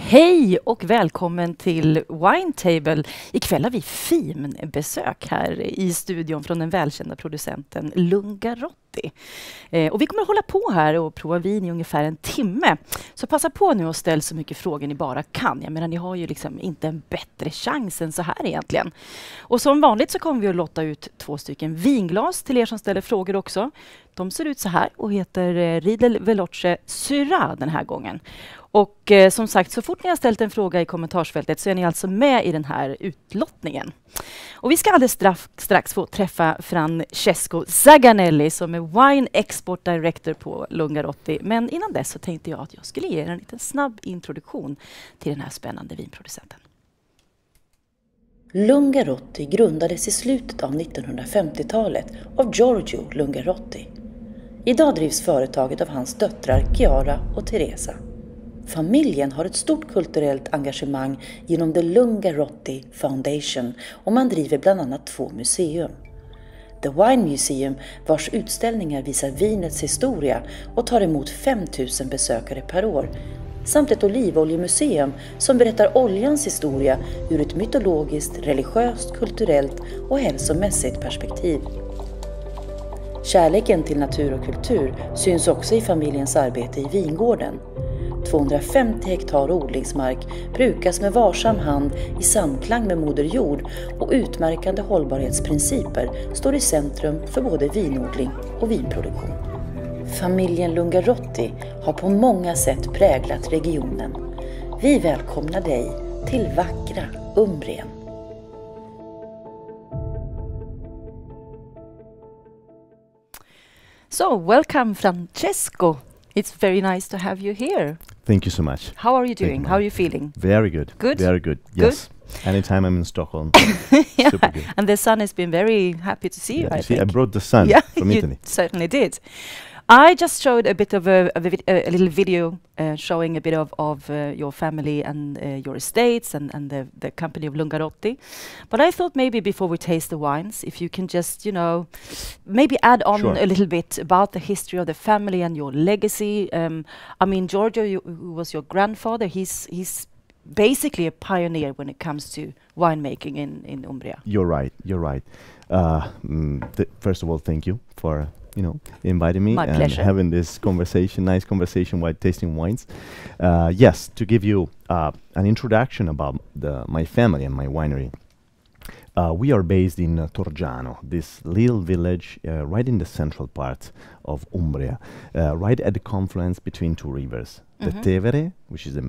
Hej och välkommen till Wine Table. Ikväll har vi finbesök här i studion från den välkända producenten Lungarotti. Och vi kommer att hålla på här och prova vin i ungefär en timme. Så passa på nu och ställ så mycket frågor ni bara kan. Jag menar, ni har ju liksom inte en bättre chans än så här egentligen. Och som vanligt så kommer vi att lotta ut 2 stycken vinglas till er som ställer frågor också. De ser ut så här och heter Riedel Veloce Syrah den här gången. Och som sagt, så fort ni har ställt en fråga i kommentarsfältet så är ni alltså med i den här utlottningen. Och vi ska alldeles strax få träffa Francesco Zaganelli som är Wine Export Director på Lungarotti. Men innan dess så tänkte jag att jag skulle ge er en liten snabb introduktion till den här spännande vinproducenten. Lungarotti grundades i slutet av 1950-talet av Giorgio Lungarotti. Idag drivs företaget av hans döttrar Chiara och Teresa. Familjen har ett stort kulturellt engagemang genom The Lungarotti Foundation och man driver bland annat 2 museum. The Wine Museum, vars utställningar visar vinets historia och tar emot 5 000 besökare per år, samt ett olivoljemuseum som berättar oljans historia ur ett mytologiskt, religiöst, kulturellt och hälsomässigt perspektiv. Kärleken till natur och kultur syns också i familjens arbete i vingården. 250 hektar odlingsmark brukas med varsam hand i samklang med Moder Jord och utmärkande hållbarhetsprinciper står i centrum för både vinodling och vinproduktion. Familjen Lungarotti har på många sätt präglat regionen. Vi välkomnar dig till vackra Umbrien. So, welcome Francesco. It's very nice to have you here. Thank you so much. How are you doing? How are you feeling? Very good. Good? Very good. Yes. Anytime I'm in Stockholm. Yeah. Super good. And the sun has been very happy to see you, Yeah, I see, I think. brought the sun from you Italy. certainly did. I just showed a bit of a little video showing a bit of your family and your estates and the company of Lungarotti. But I thought maybe before we taste the wines, if you can just, maybe add on a little bit about the history of the family and your legacy. I mean, Giorgio, who was your grandfather, he's basically a pioneer when it comes to winemaking in Umbria. You're right. First of all, thank you for inviting me My and pleasure. having this nice conversation while tasting wines. Yes, to give you an introduction about my family and my winery. We are based in Torgiano, this little village right in the central part of Umbria, right at the confluence between 2 rivers. The Tevere, which is the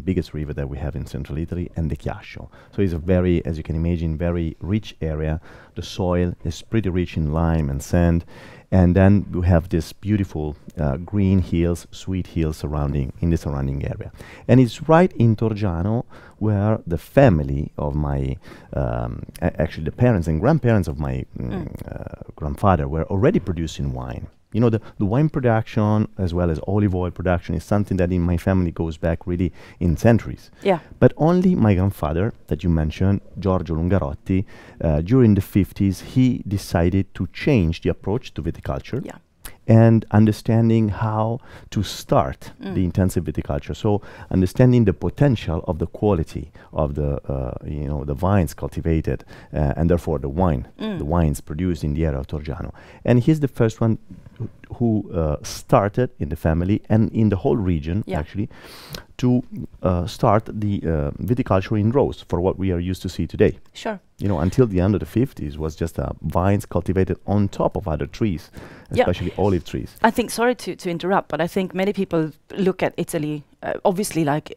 biggest river that we have in central Italy, and the Chiascio. So it's a very, as you can imagine, very rich area. The soil is pretty rich in lime and sand. And then we have this beautiful green hills, sweet hills in the surrounding area. And it's right in Torgiano where the family of my, actually the parents and grandparents of my grandfather were already producing wine. The wine production as well as olive oil production is something that in my family goes back really in centuries. Yeah. But only my grandfather, that you mentioned, Giorgio Lungarotti, during the 50s, he decided to change the approach to viticulture. Yeah. And understanding how to start the intensive viticulture. So understanding the potential of the quality of the vines cultivated and therefore the wines produced in the area of Torgiano. And he's the first one who started in the family and in the whole region actually to start the viticulture in rows for what we are used to see today. Sure. Until the end of the 50s was just vines cultivated on top of other trees, especially olive trees. I think, sorry to interrupt, but I think many people look at Italy, obviously like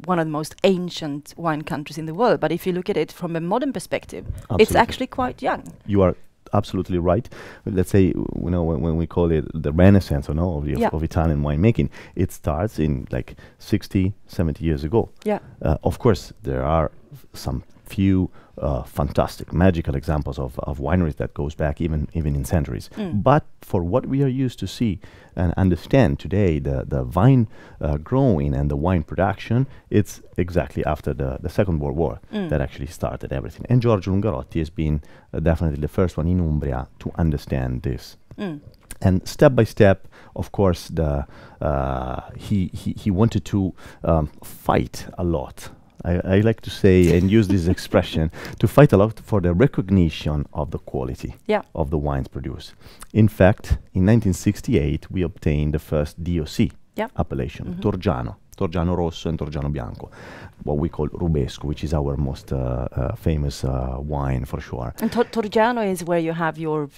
one of the most ancient wine countries in the world. But if you look at it from a modern perspective, it's actually quite young. You are absolutely right. Let's say, when we call it the Renaissance of Italian winemaking, it starts in like 60, 70 years ago. Yeah. Of course, there are some few fantastic, magical examples of wineries that goes back even in centuries. But for what we are used to see and understand today, the vine growing and the wine production, it's exactly after the Second World War that actually started everything. And Giorgio Lungarotti has been definitely the first one in Umbria to understand this. And step by step, of course, he wanted to fight a lot. I like to say and use this expression to fight a lot for the recognition of the quality of the wines produced. In fact, in 1968, we obtained the first DOC appellation, Torgiano Rosso and Torgiano Bianco, what we call Rubesco, which is our most famous wine for sure. And Torgiano is where you have your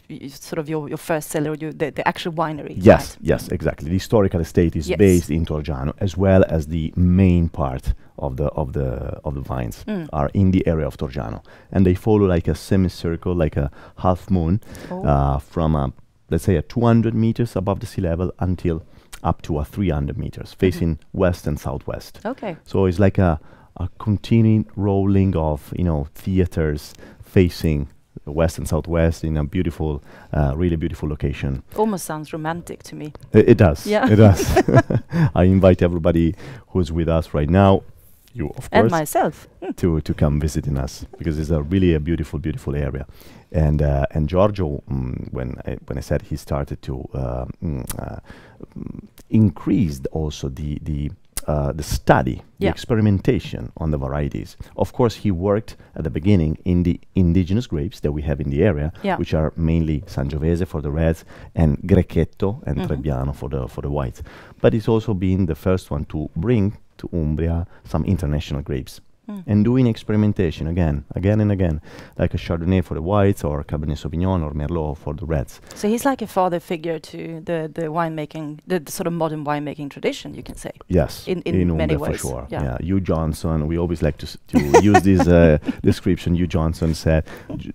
first cellar, the actual winery. Yes, right? yes, exactly. The historical estate is based in Torgiano, as well as the main part of the vines are in the area of Torgiano, and they follow like a semicircle, like a half moon, from let's say 200 meters above the sea level until up to 300 meters, facing west and southwest. Okay. So it's like a continuing rolling of theaters facing the west and southwest in a beautiful, really beautiful location. Almost sounds romantic to me. It does. Yeah. It does. I invite everybody who's with us right now, you of course, and myself, to come visiting us, because it's really a beautiful, beautiful area. And Giorgio, when I said he started to increased also the study, the experimentation on the varieties. Of course, he worked at the beginning in the indigenous grapes that we have in the area, which are mainly Sangiovese for the reds and Grechetto and Trebbiano for the whites. But he's also been the first one to bring to Umbria some international grapes. And doing experimentation again and again, like a Chardonnay for the whites or Cabernet Sauvignon or Merlot for the reds. So he's like a father figure to the winemaking, the sort of modern winemaking tradition, you can say. Yes, in many ways. For sure. Yeah. Hugh Johnson, we always like to use this description. Hugh Johnson said,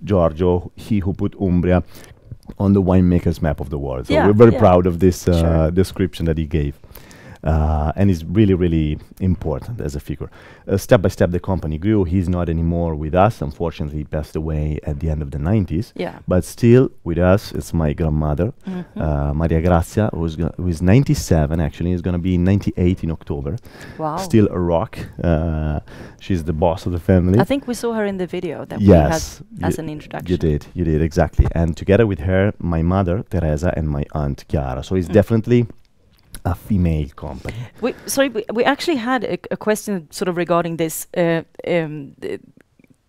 Giorgio, he who put Umbria on the winemaker's map of the world. So we're very proud of this description that he gave. And is really, really important as a figure. Step by step, the company grew. He's not anymore with us. Unfortunately, he passed away at the end of the 90s. Yeah. But still with us, it's my grandmother, Maria Grazia, who is 97, actually. Is going to be 98 in October. Wow. Still a rock. She's the boss of the family. I think we saw her in the video that we had as an introduction. You did, exactly. And together with her, my mother, Teresa, and my aunt, Chiara. So it's definitely a female company. We actually had a question sort of regarding this.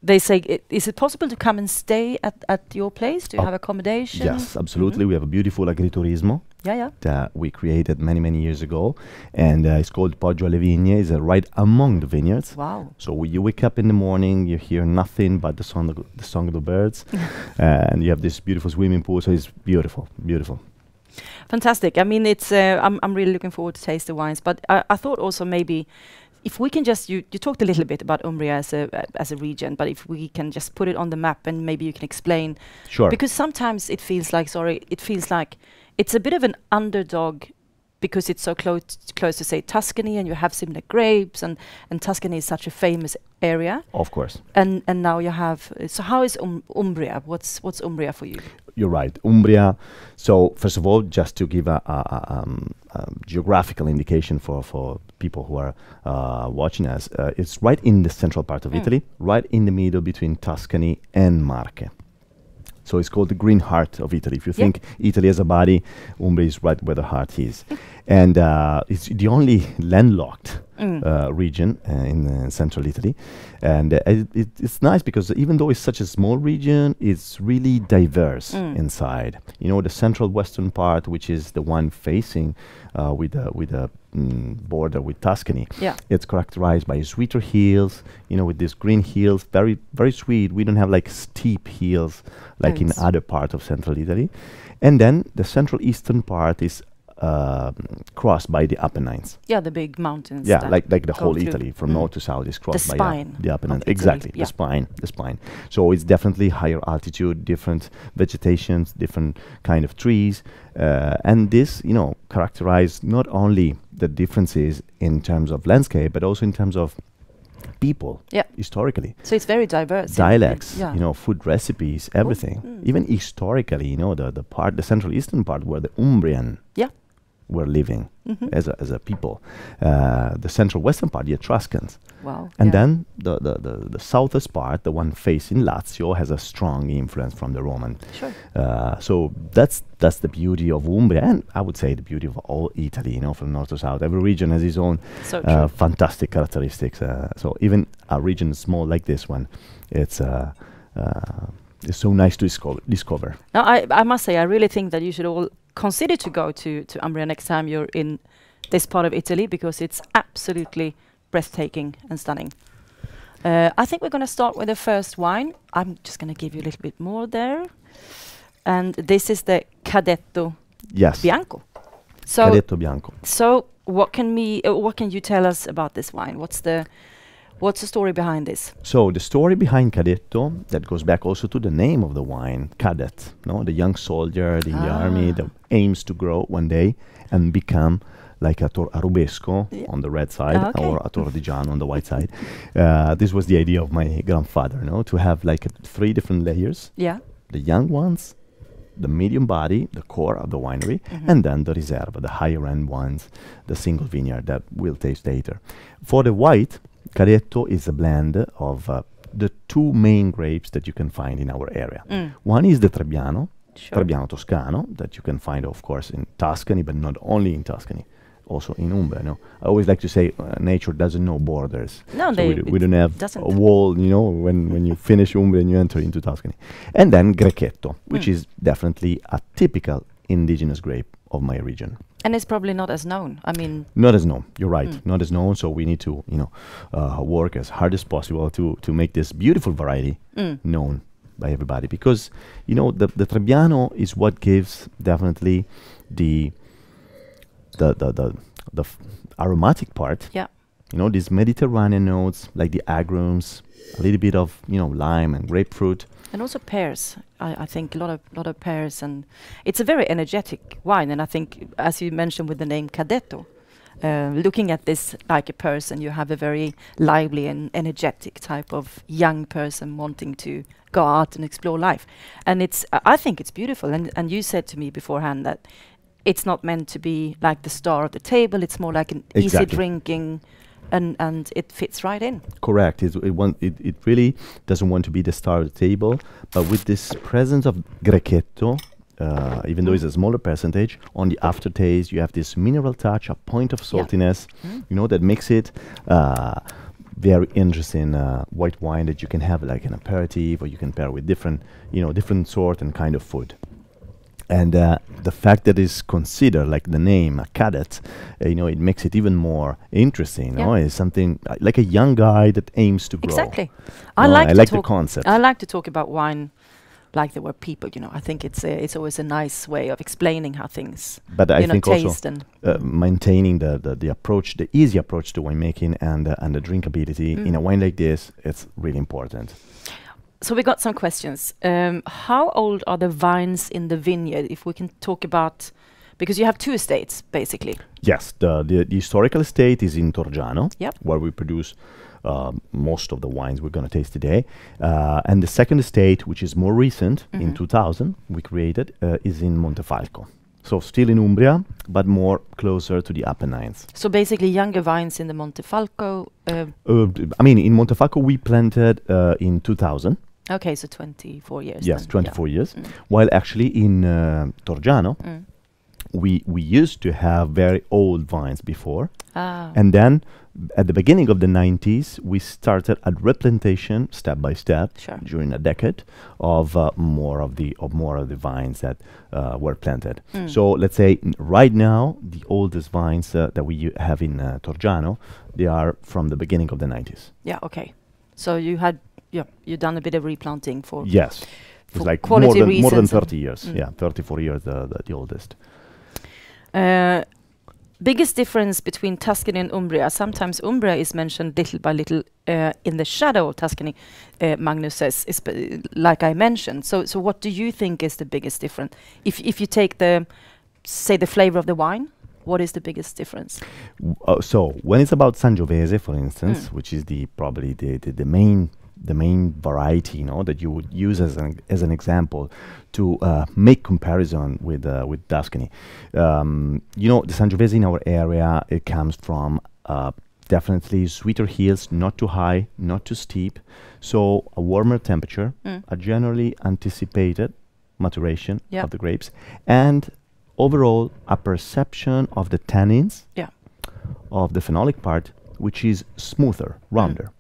They say, is it possible to come and stay at your place? Do you have accommodation? Yes, absolutely. We have a beautiful agriturismo that we created many years ago, and it's called Poggio alle Vigne. It's right among the vineyards. Wow! So you wake up in the morning, you hear nothing but the song of the birds, and you have this beautiful swimming pool. So it's beautiful. Fantastic. I mean, it's I'm really looking forward to taste the wines, but I thought also maybe if we can just you talked a little bit about Umbria as a region, but if we can just put it on the map and maybe you can explain. Sure. Because sometimes it feels like it's a bit of an underdog because it's so close to say Tuscany, and you have similar grapes, and Tuscany is such a famous area. Of course. And now you have. So how is Umbria? What's Umbria for you? You're right, Umbria. So first of all, just to give a geographical indication for people who are watching us, it's right in the central part of Italy, right in the middle between Tuscany and Marche. So it's called the green heart of Italy. If you think Italy as a body, Umbria is right where the heart is. And it's the only landlocked region in central Italy. And it's nice because even though it's such a small region, it's really diverse inside. You know, the central western part, which is the one facing with a border with Tuscany. It's characterized by sweeter hills, with these green hills, very, very sweet. We don't have like steep hills like in other parts of central Italy. And then the central eastern part is crossed by the Apennines. The big mountains. Like the whole Italy from north to south is crossed by the Apennines. Exactly, the spine. So it's definitely higher altitude, different vegetations, different kind of trees, and this, characterize not only the differences in terms of landscape, but also in terms of people historically. So it's very diverse. Dialects, food recipes, everything. Even historically, the central eastern part where the Umbrien were living as a people. The central western part, the Etruscans. Wow. And then the southwest part, the one facing Lazio, has a strong influence from the Roman. Sure. So that's the beauty of Umbria, and I would say the beauty of all Italy, you know, from north to south. Every region has its own fantastic characteristics. So even a region small like this one, it's so nice to discover. Now, I must say, I really think that you should all consider to go to Umbria next time you're in this part of Italy, because it's absolutely breathtaking and stunning. I think we're going to start with the first wine. I'm just going to give you a little bit more there. And this is the Cadetto Bianco. So Cadetto Bianco. So what can you tell us about this wine? What's the story behind this? So the story behind Cadetto, that goes back also to the name of the wine, cadet, no, the young soldier in the army that aims to grow one day and become like a Rubesco on the red side or a Tordigiano on the white side. This was the idea of my grandfather, no, to have like 3 different layers. Yeah. The young ones, the medium body, the core of the winery, and then the Riserva, the higher end ones, the single vineyard that we'll taste later. For the white, Cadetto is a blend of the 2 main grapes that you can find in our area. One is the Trebbiano, Trebbiano Toscano, that you can find, of course, in Tuscany, but not only in Tuscany, also in Umbria. No? I always like to say nature doesn't know borders. No, so we don't have a wall, you know, when you finish Umbria and you enter into Tuscany. And then Grechetto, which is definitely a typical indigenous grape of my region. And it's probably not as known. I mean, not as known. You're right. Not as known. So we need to, you know, work as hard as possible to make this beautiful variety known by everybody. Because, you know, the Trebbiano is what gives definitely the aromatic part. Yeah. You know, these Mediterranean notes like the agrumes, a little bit of, you know, lime and grapefruit. And also pears. I think a lot of pears, and it's a very energetic wine. And I think, as you mentioned with the name Cadetto, looking at this like a person, you have a very lively and energetic type of young person wanting to go out and explore life. And I think it's beautiful. And you said to me beforehand that it's not meant to be like the star of the table. It's more like an easy drinking. And it fits right in. Correct. It really doesn't want to be the star of the table, but with this presence of Grechetto, even though it's a smaller percentage, on the aftertaste you have this mineral touch, a point of saltiness, you know, that makes it very interesting white wine that you can have like an aperitif, or you can pair with different sort and kind of food. And the fact that it's considered, like the name, a cadet, you know, it makes it even more interesting. No? It's something like a young guy that aims to grow. Exactly. I like the concept. I like to talk about wine like they were people. You know, I think it's always a nice way of explaining how things. But I think taste also maintaining the approach, the easy approach to winemaking, and the drinkability in a wine like this, it's really important. So we got some questions. How old are the vines in the vineyard? If we can talk about, because you have 2 estates, basically. Yes, the historical estate is in Torgiano, where we produce most of the wines we're going to taste today. And the second estate, which is more recent, in 2000, we created, is in Montefalco. So still in Umbria, but more closer to the Apennines. So basically younger vines in the Montefalco? I mean, in Montefalco we planted in 2000. Okay, so 24 years. Yes, 24 years. While actually in Torgiano, we used to have very old vines before. And then at the beginning of the 90s, we started a replantation step by step during a decade of more of the vines that were planted. So let's say right now, the oldest vines that we have in Torgiano, they are from the beginning of the 90s. Yeah, okay. So you've done a bit of replanting for yes, for it's like quality more than reasons 30 years. Yeah, 34 years the oldest. Biggest difference between Tuscany and Umbria. Sometimes Umbria is mentioned little by little in the shadow of Tuscany, Magnus says, like I mentioned. So what do you think is the biggest difference? If you take the flavor of the wine, what is the biggest difference? So when it's about Sangiovese, for instance, which is probably the main the main variety, that you would use as an example to make comparison with Tuscany. The Sangiovese in our area, it comes from definitely sweeter hills, not too high, not too steep, so a warmer temperature, a generally anticipated maturation of the grapes, and overall a perception of the tannins of the phenolic part, which is smoother, rounder.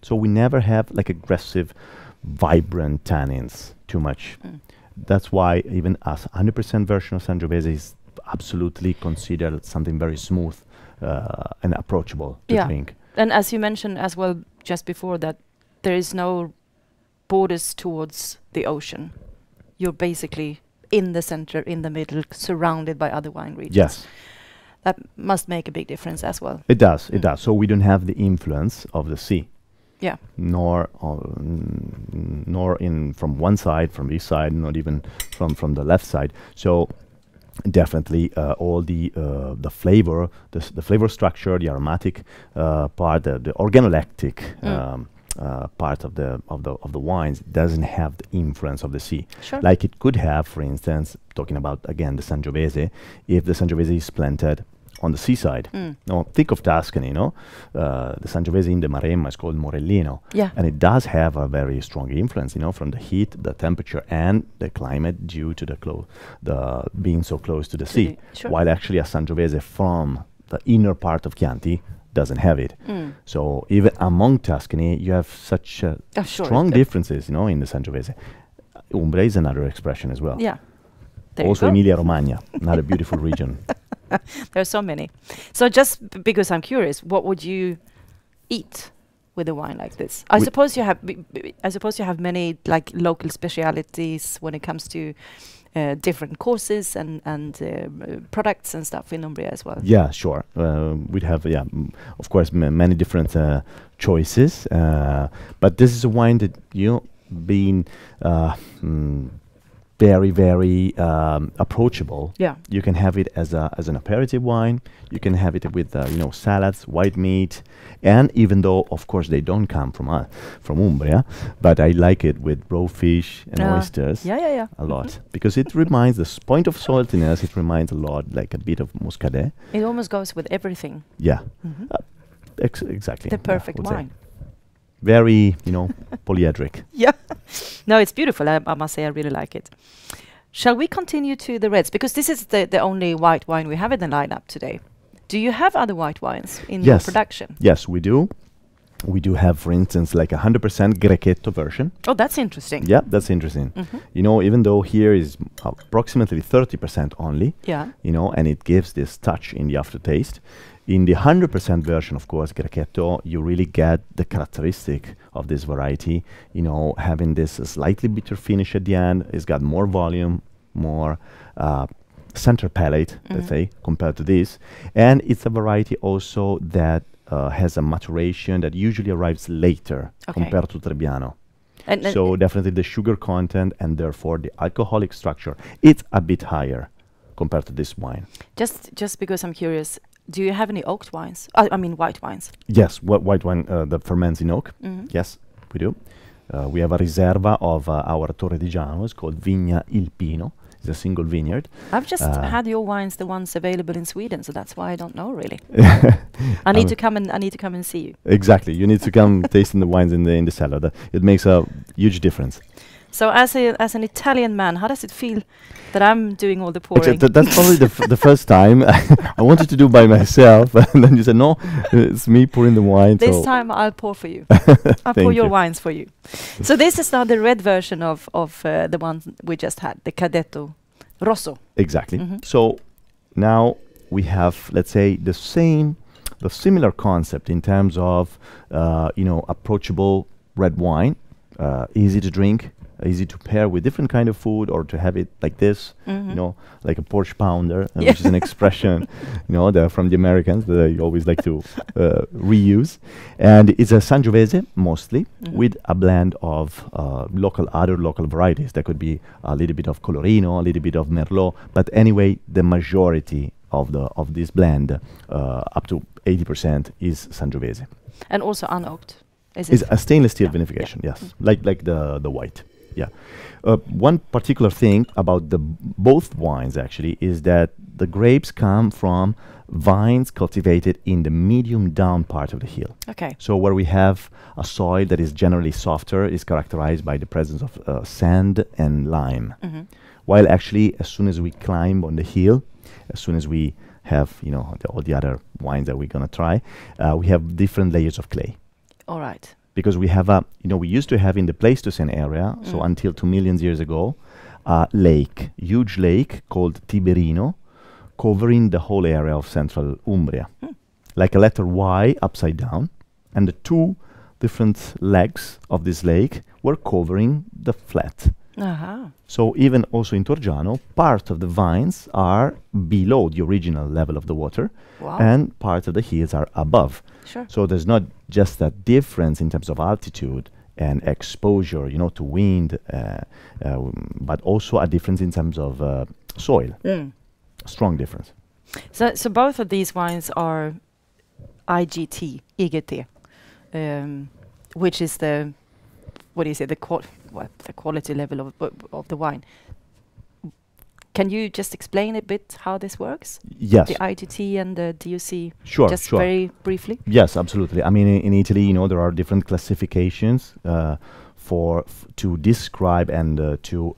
So we never have like aggressive, vibrant tannins too much. That's why even as 100% version of Sangiovese is absolutely considered something very smooth and approachable to drink. And as you mentioned as well just before, that there is no borders towards the ocean. You're basically in the center, in the middle, surrounded by other wine regions. Yes. That must make a big difference as well. It does, it does. So we don't have the influence of the sea. Yeah. Nor in from one side, from this side, not even from the left side. So definitely all the flavor, the flavor structure, the aromatic part, the organoleptic part of the wines doesn't have the influence of the sea, like it could have, for instance, talking about again the Sangiovese, if the Sangiovese is planted on the seaside. Now think of Tuscany, the Sangiovese in the Maremma is called Morellino, and it does have a very strong influence, from the heat, the temperature, and the climate due to the being so close to the sea. While actually a Sangiovese from the inner part of Chianti doesn't have it. So even among Tuscany, you have such strong differences, in the Sangiovese. Umbria is another expression as well. Yeah. Also Emilia-Romagna, another beautiful region. There are so many. So just because I'm curious, what would you eat with a wine like this? I suppose you have many like local specialities when it comes to different courses and products and stuff in Umbria as well. Yeah, sure. We'd have, of course, many different choices. But this is a wine that being very, very approachable. Yeah, you can have it as an aperitif wine. You can have it with salads, white meat, and even though of course they don't come from Umbria, but I like it with raw fish and oysters. A lot because it reminds the point of saltiness. It reminds a lot like a bit of muscadet. It almost goes with everything. Yeah, exactly. The perfect wine. Very, polyedric. Yeah. No, it's beautiful. I must say I really like it. Shall we continue to the reds? Because this is the only white wine we have in the lineup today. Do you have other white wines in your production? Yes, we do. We do have, for instance, like 100% Grechetto version. Oh, that's interesting. Yeah, that's interesting. Even though here is approximately 30% only, and it gives this touch in the aftertaste. In the 100% version, of course, Grechetto, you really get the characteristic of this variety, having this slightly bitter finish at the end. It's got more volume, more center palate, let's say, compared to this. And it's a variety also that has a maturation that usually arrives later compared to Trebbiano. And so definitely the sugar content and therefore the alcoholic structure, it's a bit higher compared to this wine. Just because I'm curious, do you have any oaked wines? I mean white wines. Yes, white wine that ferments in oak. Yes, we do. We have a riserva of our Torre di Giano. It's called Vigna Il Pino. It's a single vineyard. I've just had your wines, the ones available in Sweden, so that's why I don't know really. I need to come and see you. Exactly, you need to come tasting the wines in the cellar. It makes a huge difference. So as an Italian man, how does it feel that I'm doing all the pouring? Actually, that's probably the first time. I wanted to do by myself, and then you said, no, it's me pouring the wine. This time I'll pour for you. I'll pour your wines for you. So this is now the red version of the one we just had, the Cadetto Rosso. Exactly. So now we have, let's say, the similar concept in terms of, approachable red wine, easy to drink, easy to pair with different kind of food, or to have it like this, like a porch pounder, which is an expression, from the Americans that I always like to reuse. And it's a Sangiovese mostly, with a blend of other local varieties. That could be a little bit of Colorino, a little bit of Merlot, but anyway, the majority of this blend, up to 80%, is Sangiovese. And also unoaked. Is It's it? a stainless steel Yeah. vinification, yes, like the white. Yeah. One particular thing about the both wines actually is that the grapes come from vines cultivated in the medium down part of the hill. Okay. So where we have a soil that is generally softer, is characterized by the presence of sand and lime. Mm-hmm. While actually, as soon as we climb on the hill, as soon as we have, all the other wines that we're gonna try, we have different layers of clay. All right. Because we have we used to have in the Pleistocene area, so until 2 million years ago, a lake, huge lake called Tiberino, covering the whole area of central Umbria, like a letter Y upside down, and the two different legs of this lake were covering the flat. Uh-huh. So even also in Torgiano, part of the vines are below the original level of the water, Wow. and part of the hills are above. Sure. So there's not just a difference in terms of altitude and exposure, to wind, but also a difference in terms of soil. Strong difference. So both of these wines are IGT, which is the, what do you say, the quality level of the wine. Can you just explain a bit how this works? Yes. The IGT and the DOC. Sure. Just Sure. very briefly. Yes, absolutely. I mean, in Italy, there are different classifications to describe and to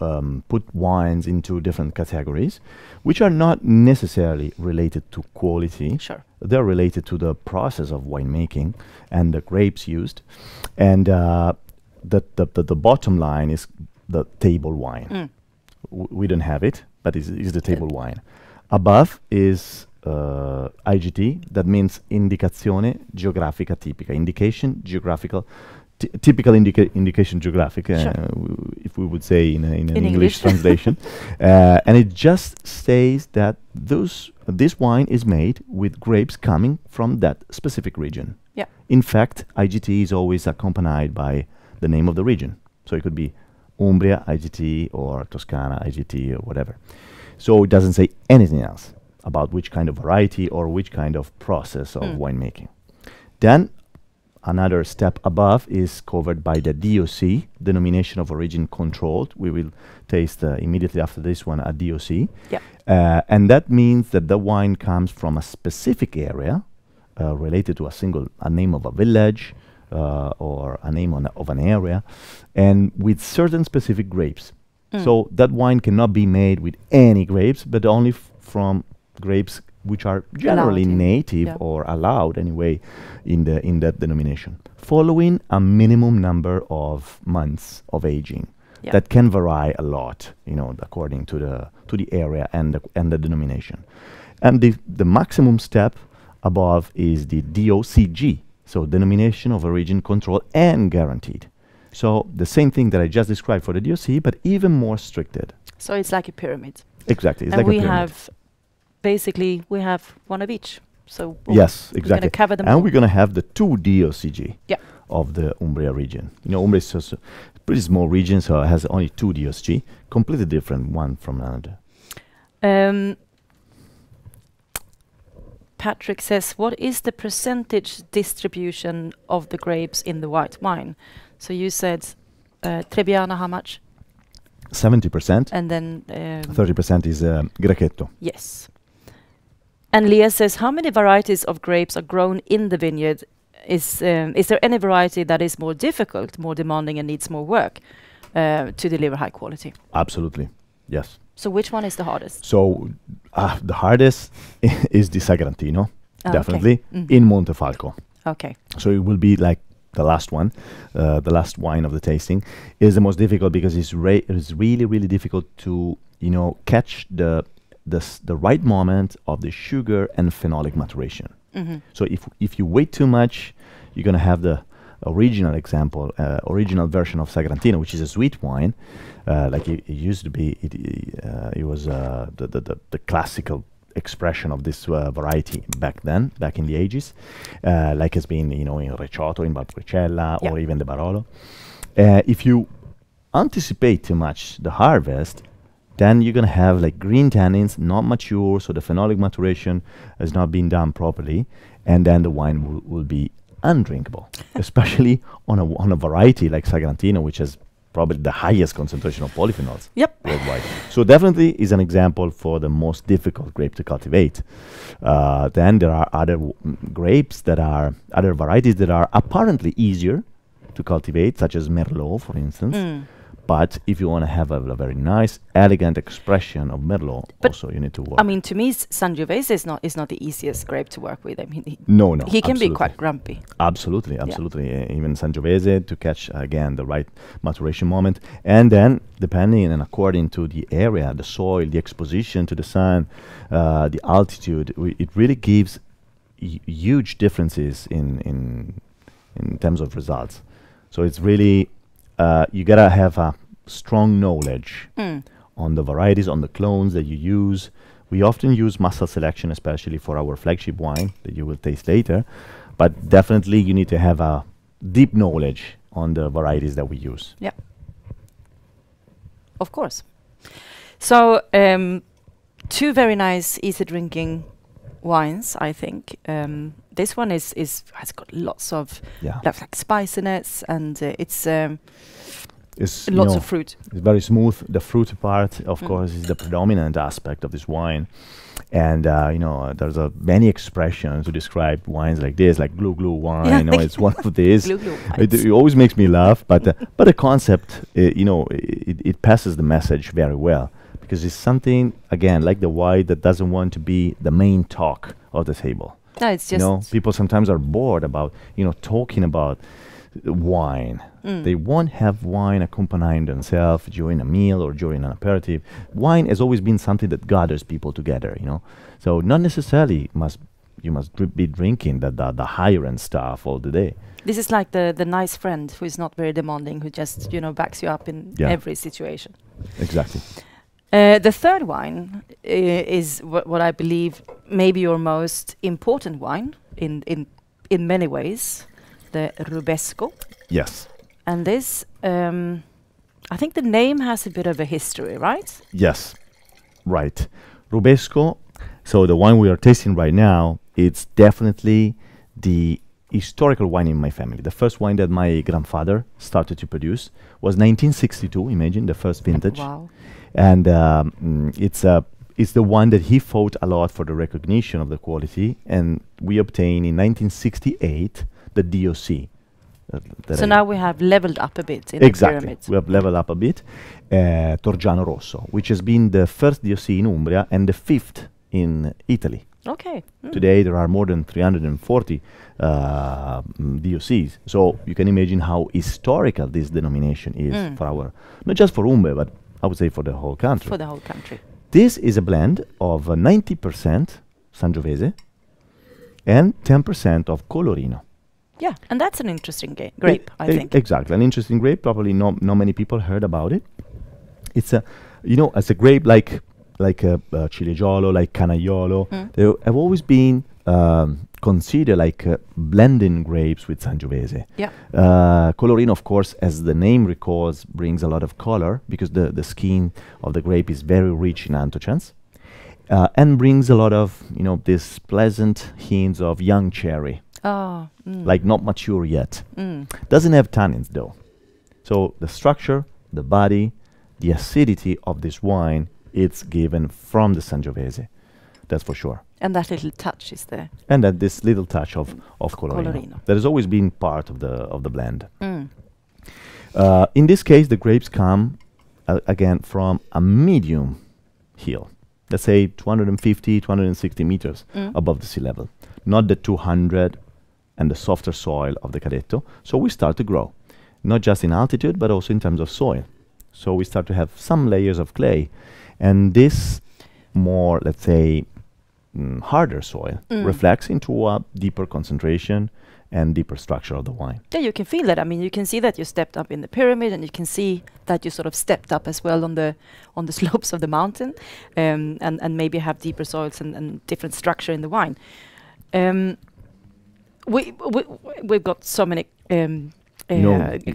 put wines into different categories, which are not necessarily related to quality. Sure. They're related to the process of winemaking and the grapes used, and the bottom line is the table wine. We don't have it, but it's the table wine. Above is IGT, that means indicazione geografica tipica, indication geographical, typical indication geographic, if we would say in an English translation. And it just says that this wine is made with grapes coming from that specific region. Yeah. In fact, IGT is always accompanied by the name of the region. So it could be Umbria IGT or Toscana IGT or whatever. So it doesn't say anything else about which kind of variety or which kind of process of winemaking. Then another step above is covered by the DOC, denomination of origin controlled. We will taste immediately after this one a DOC. Yeah. And that means that the wine comes from a specific area related to a name of a village, or a name of an area, and with certain specific grapes. So that wine cannot be made with any grapes, but only from grapes which are generally native or allowed anyway in that denomination, following a minimum number of months of aging. That can vary a lot, according to the area and the denomination. And the maximum step above is the DOCG. So denomination of origin control and guaranteed. So the same thing that I just described for the DOC, but even more stricted. So it's like a pyramid. Exactly. It's And like we a pyramid. have, basically, we have one of each. So Yes, we're exactly. going to cover them and all. we're going to have the two DOCG Yeah. of the Umbria region. Umbria is just a pretty small region, so it has only two DOCG, completely different one from another. Patrick says, what is the percentage distribution of the grapes in the white wine? So you said Trebbiano, how much? 70%. And then 30% is Grechetto. yes. And Leah says, how many varieties of grapes are grown in the vineyard? Is there any variety that is more difficult, more demanding, and needs more work to deliver high quality? Absolutely. Yes. So which one is the hardest? So the hardest is the Sagrantino, definitely, in Montefalco. Okay. So it will be like the last one, the last wine of the tasting, is the most difficult because it's really, really difficult to, catch the right moment of the sugar and phenolic maturation. So if you wait too much, you're going to have the original version of Sagrantino, which is a sweet wine, like it used to be. It was the classical expression of this variety back in the ages, like it's been in Recioto, in Valpolicella, or even the Barolo. If you anticipate too much the harvest, then you're going to have like green tannins, not mature, so the phenolic maturation has not been done properly, and then the wine will be undrinkable, especially on a variety like Sagrantino, which has probably the highest concentration of polyphenols worldwide. So definitely is an example for the most difficult grape to cultivate. Then there are other other varieties that are apparently easier to cultivate, such as Merlot, for instance. But if you want to have a very nice, elegant expression of Merlot, but also you need to work. I mean, to me, Sangiovese is not the easiest grape to work with. I mean, he can be quite grumpy. Absolutely. Even Sangiovese, to catch again the right maturation moment, and then depending and according to the area, the soil, the exposition to the sun, the altitude, it really gives huge differences in terms of results. So it's really you gotta have a strong knowledge on the varieties, on the clones that you use. We often use muscle selection, especially for our flagship wine that you will taste later. But definitely you need to have a deep knowledge on the varieties that we use. Yeah, of course. So two very nice, easy drinking wines, I think. This one has got lots of like spiciness, and it's lots of fruit. It's very smooth. The fruity part, of course, is the predominant aspect of this wine. And there's many expressions to describe wines like this, like glue glue wine. It's one of these. It always makes me laugh, but the concept, it passes the message very well, because it's something, again, like the wine that doesn't want to be the main talk of the table. No, it's just people sometimes are bored about talking about wine. They won't have wine accompanying themselves during a meal or during an aperitif. Wine has always been something that gathers people together. So not necessarily you must be drinking the higher end stuff all the day. This is like the nice friend who is not very demanding, who just backs you up in every situation. Exactly. The third wine is what I believe maybe your most important wine in many ways, the Rubesco. Yes. And this, I think the name has a bit of a history, right? Yes, right. Rubesco, so the wine we are tasting right now, it's definitely the historical wine in my family. The first wine that my grandfather started to produce was 1962, imagine, the first vintage. Wow. And it's the one that he fought a lot for the recognition of the quality, and we obtained in 1968 the DOC. So now we have leveled up a bit in the pyramid. We have leveled up a bit. Torgiano Rosso, which has been the first DOC in Umbria and the fifth in Italy. Okay. Today there are more than 340 DOCs. So you can imagine how historical this denomination is for not just for Umbria, but I would say for the whole country. For the whole country. This is a blend of 90% Sangiovese and 10% of Colorino. Yeah, and that's an interesting grape, I think. Exactly, an interesting grape. Probably not many people heard about it. It's as a grape like Ciligiolo, like Canaiolo. They have always been considered like blending grapes with Sangiovese. Yeah. Colorino, of course, as the name recalls, brings a lot of color because the skin of the grape is very rich in anthocyanins, and brings a lot of this pleasant hints of young cherry. Like not mature yet. Doesn't have tannins though. So the structure, the body, the acidity of this wine, it's given from the Sangiovese. That's for sure. And that little touch is there. And that this little touch of Colorino. That has always been part of the blend. In this case, the grapes come again from a medium hill. Let's say 250, 260 meters above the sea level. Not the 200 and the softer soil of the Cadetto. So we start to grow, not just in altitude, but also in terms of soil. So we start to have some layers of clay. And this more, let's say, harder soil reflects into a deeper concentration and deeper structure of the wine. Yeah, you can feel that. I mean, you can see that you stepped up in the pyramid, and you can see that you sort of stepped up as well on the slopes of the mountain, and maybe have deeper soils and different structure in the wine. We've got so many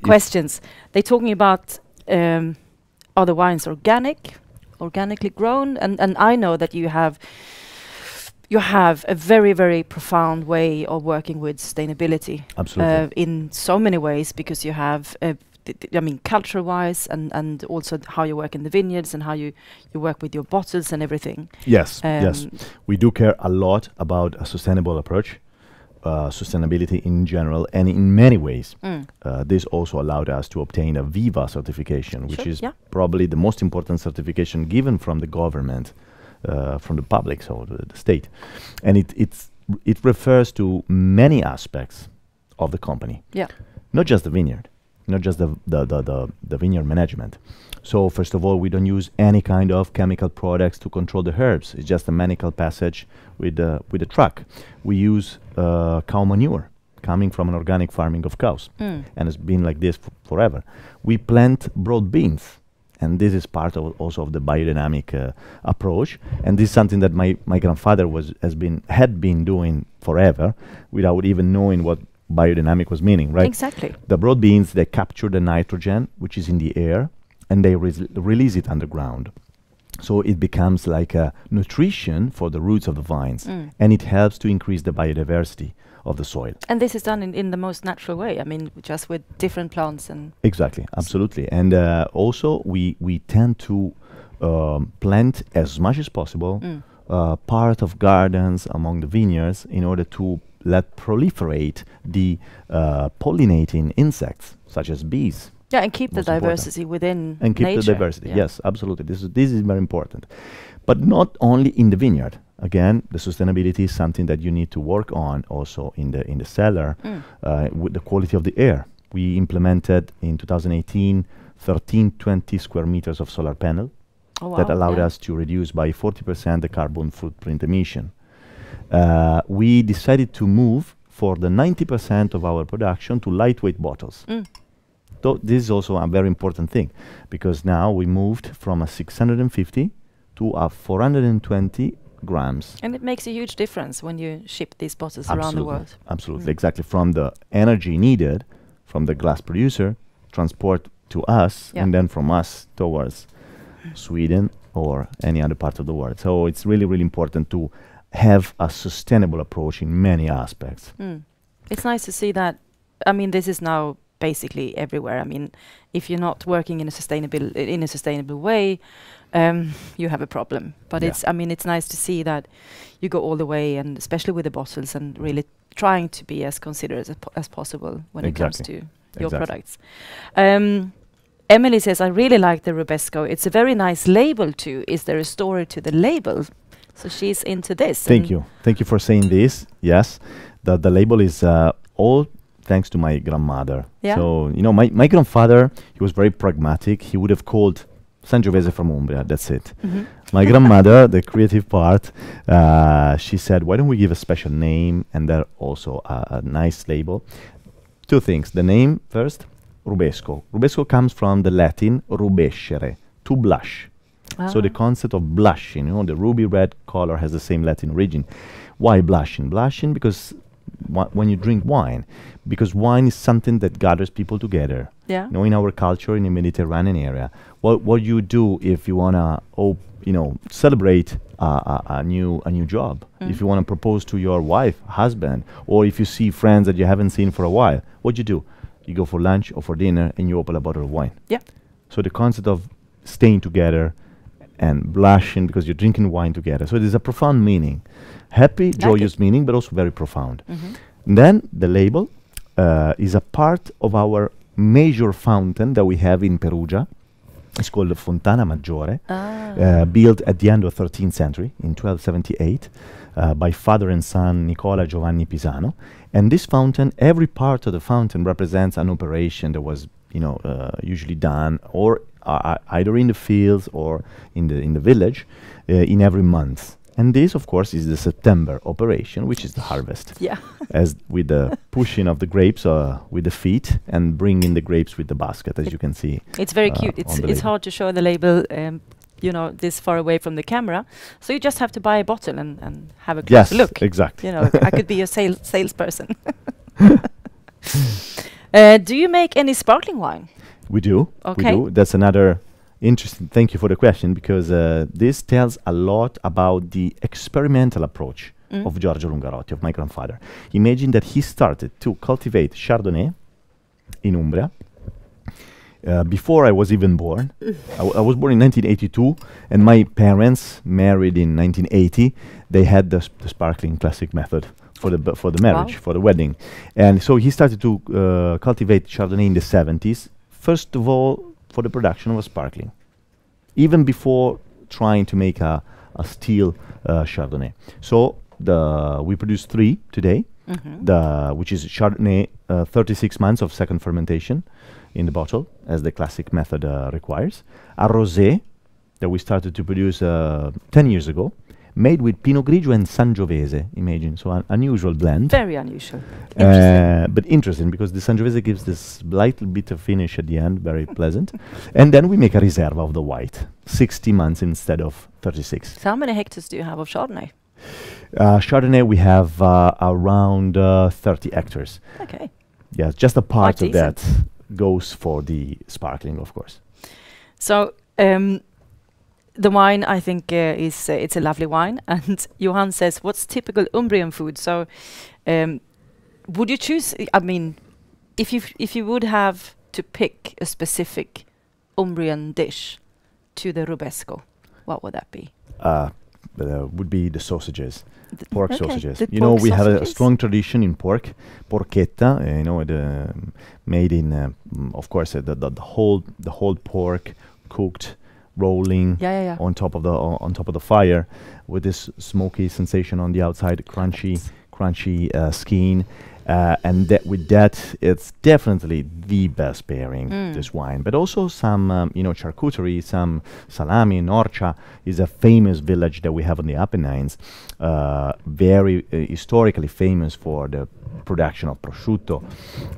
questions. They're talking about are the wines organically grown, and I know that you have you have a very, very profound way of working with sustainability. Absolutely. In so many ways, because you have, I mean, culture-wise, and also how you work in the vineyards and how you work with your bottles and everything. Yes, yes. We do care a lot about a sustainable approach, sustainability in general, and in many ways. This also allowed us to obtain a Viva certification, which is probably the most important certification given from the government, from the public, so the state. And it refers to many aspects of the company. Yeah. Not just the vineyard, not just the vineyard management. So first of all, we don't use any kind of chemical products to control the herbs. It's just a mechanical passage with the truck. We use cow manure coming from an organic farming of cows, and it's been like this forever. We plant broad beans, and this is part of also of the biodynamic approach. And this is something that my grandfather had been doing forever, without even knowing what biodynamic was meaning, right? Exactly. The broad beans, they capture the nitrogen which is in the air, and they release it underground. So it becomes like a nutrition for the roots of the vines, and it helps to increase the biodiversity of the soil. And this is done in the most natural way. I mean, just with different plants and... Exactly, absolutely. And also we tend to plant as much as possible part of gardens among the vineyards in order to let proliferate the pollinating insects, such as bees. Yeah, and keep the diversity within and keep nature. The diversity. Yes, absolutely. This is very important, but not only in the vineyard. Again, the sustainability is something that you need to work on also in the cellar, with the quality of the air. We implemented in 2018 1320 square meters of solar panel that allowed us to reduce by 40% the carbon footprint emission. We decided to move for the 90% of our production to lightweight bottles. This is also a very important thing, because now we moved from a 650 to a 420 grams. And it makes a huge difference when you ship these bottles around the world. Absolutely, exactly. From the energy needed from the glass producer, transport to us, and then from us towards Sweden or any other part of the world. So it's really, really important to have a sustainable approach in many aspects. It's nice to see that. I mean, this is now basically everywhere. I mean, if you're not working in a sustainable way, you have a problem. But I mean, it's nice to see that you go all the way, and especially with the bottles, and really trying to be as considerate as possible when it comes to your products. Emily says, I really like the Rubesco. It's a very nice label too. Is there a story to the label? So she's into this. Thank you. Thank you for saying this. Yes, the label is all thanks to my grandmother. So, you know, my grandfather, he was very pragmatic. He would have called Sangiovese from Umbria. That's it. My grandmother, the creative part, she said, why don't we give a special name and then also a nice label? Two things. The name first, Rubesco. Rubesco comes from the Latin rubescere, to blush. So the concept of blushing, you know, the ruby red color has the same Latin origin. Why blushing? Blushing because when you drink wine, because wine is something that gathers people together. You know, in our culture, in the Mediterranean area, what you do if you wanna, celebrate a new job, if you wanna propose to your wife, husband, or if you see friends that you haven't seen for a while, what you do? You go for lunch or for dinner and you open a bottle of wine. So the concept of staying together and blushing because you're drinking wine together. So it is a profound meaning, happy, joyous meaning, but also very profound. And then the label is a part of our major fountain that we have in Perugia. It's called the Fontana Maggiore, built at the end of the 13th century in 1278 by father and son Nicola Giovanni Pisano. And this fountain, every part of the fountain represents an operation that was, usually done or either in the fields or in the village in every month. And this, of course, is the September operation, which is the harvest. As with the pushing of the grapes with the feet and bringing the grapes with the basket, as you can see. It's very cute. It's hard to show the label, this far away from the camera. So you just have to buy a bottle and have a close look. Exactly. I could be a salesperson. Do you make any sparkling wine? We do. Okay. We do. That's another Interesting. Thank you for the question, because this tells a lot about the experimental approach of Giorgio Lungarotti, of my grandfather. Imagine that he started to cultivate Chardonnay in Umbria before I was even born. I was born in 1982, and my parents married in 1980. They had the sparkling classic method for the marriage, for the wedding. And so he started to cultivate Chardonnay in the 70s, first of all for the production of a sparkling, even before trying to make a still Chardonnay. So we produce 3 today, which is Chardonnay 36 months of second fermentation in the bottle, as the classic method requires. A rosé that we started to produce 10 years ago, made with Pinot Grigio and Sangiovese. Imagine, so an unusual blend. Very unusual. But interesting, because the Sangiovese gives this little bit of finish at the end, very pleasant. And then we make a Riserva of the white, 60 months instead of 36. So how many hectares do you have of Chardonnay? Chardonnay, we have around 30 hectares. Okay. Yes, just a part Quite of that goes for the sparkling, of course. So the wine, I think, is it's a lovely wine. And Johan says, "What's typical Umbrian food?" So, would you choose? I mean, if you would have to pick a specific Umbrian dish to the Rubesco, what would that be? Would be the sausages, pork sausages. The You know, pork we have a sausages. strong tradition in pork, porchetta. You know, made in, of course, the whole pork cooked, rolling on top of the fire, with this smoky sensation on the outside, crunchy skin. And with that, it's definitely the best pairing, this wine. But also some, charcuterie, some salami. Norcia is a famous village that we have on the Apennines, very historically famous for the production of prosciutto,